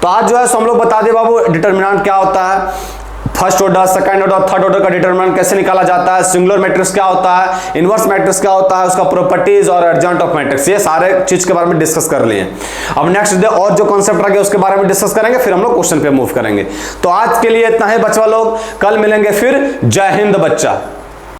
तो आज जो है सो हम लोग बता दिए बाबू डिटरमिनेंट क्या होता है, first order, second order, third order का डिटरमिनेंट कैसे निकाला जाता है, सिंगुलर मैट्रिक्स क्या होता है, इनवर्स मैट्रिक्स क्या होता है, उसका प्रॉपर्टीज और एडजॉइंट ऑफ मैट्रिक्स, ये सारे चीज के बारे में डिस्कस कर लिए। अब नेक्स्ट डे और जो कॉन्सेप्ट रह गए उसके बारे में डिस्कस करेंगे, फिर हम लोग क्वेश्चन पे मूव करेंगे। तो आज के लिए इतना है बच्चा लोग, कल मिलेंगे फिर। जय हिंद बच्चा।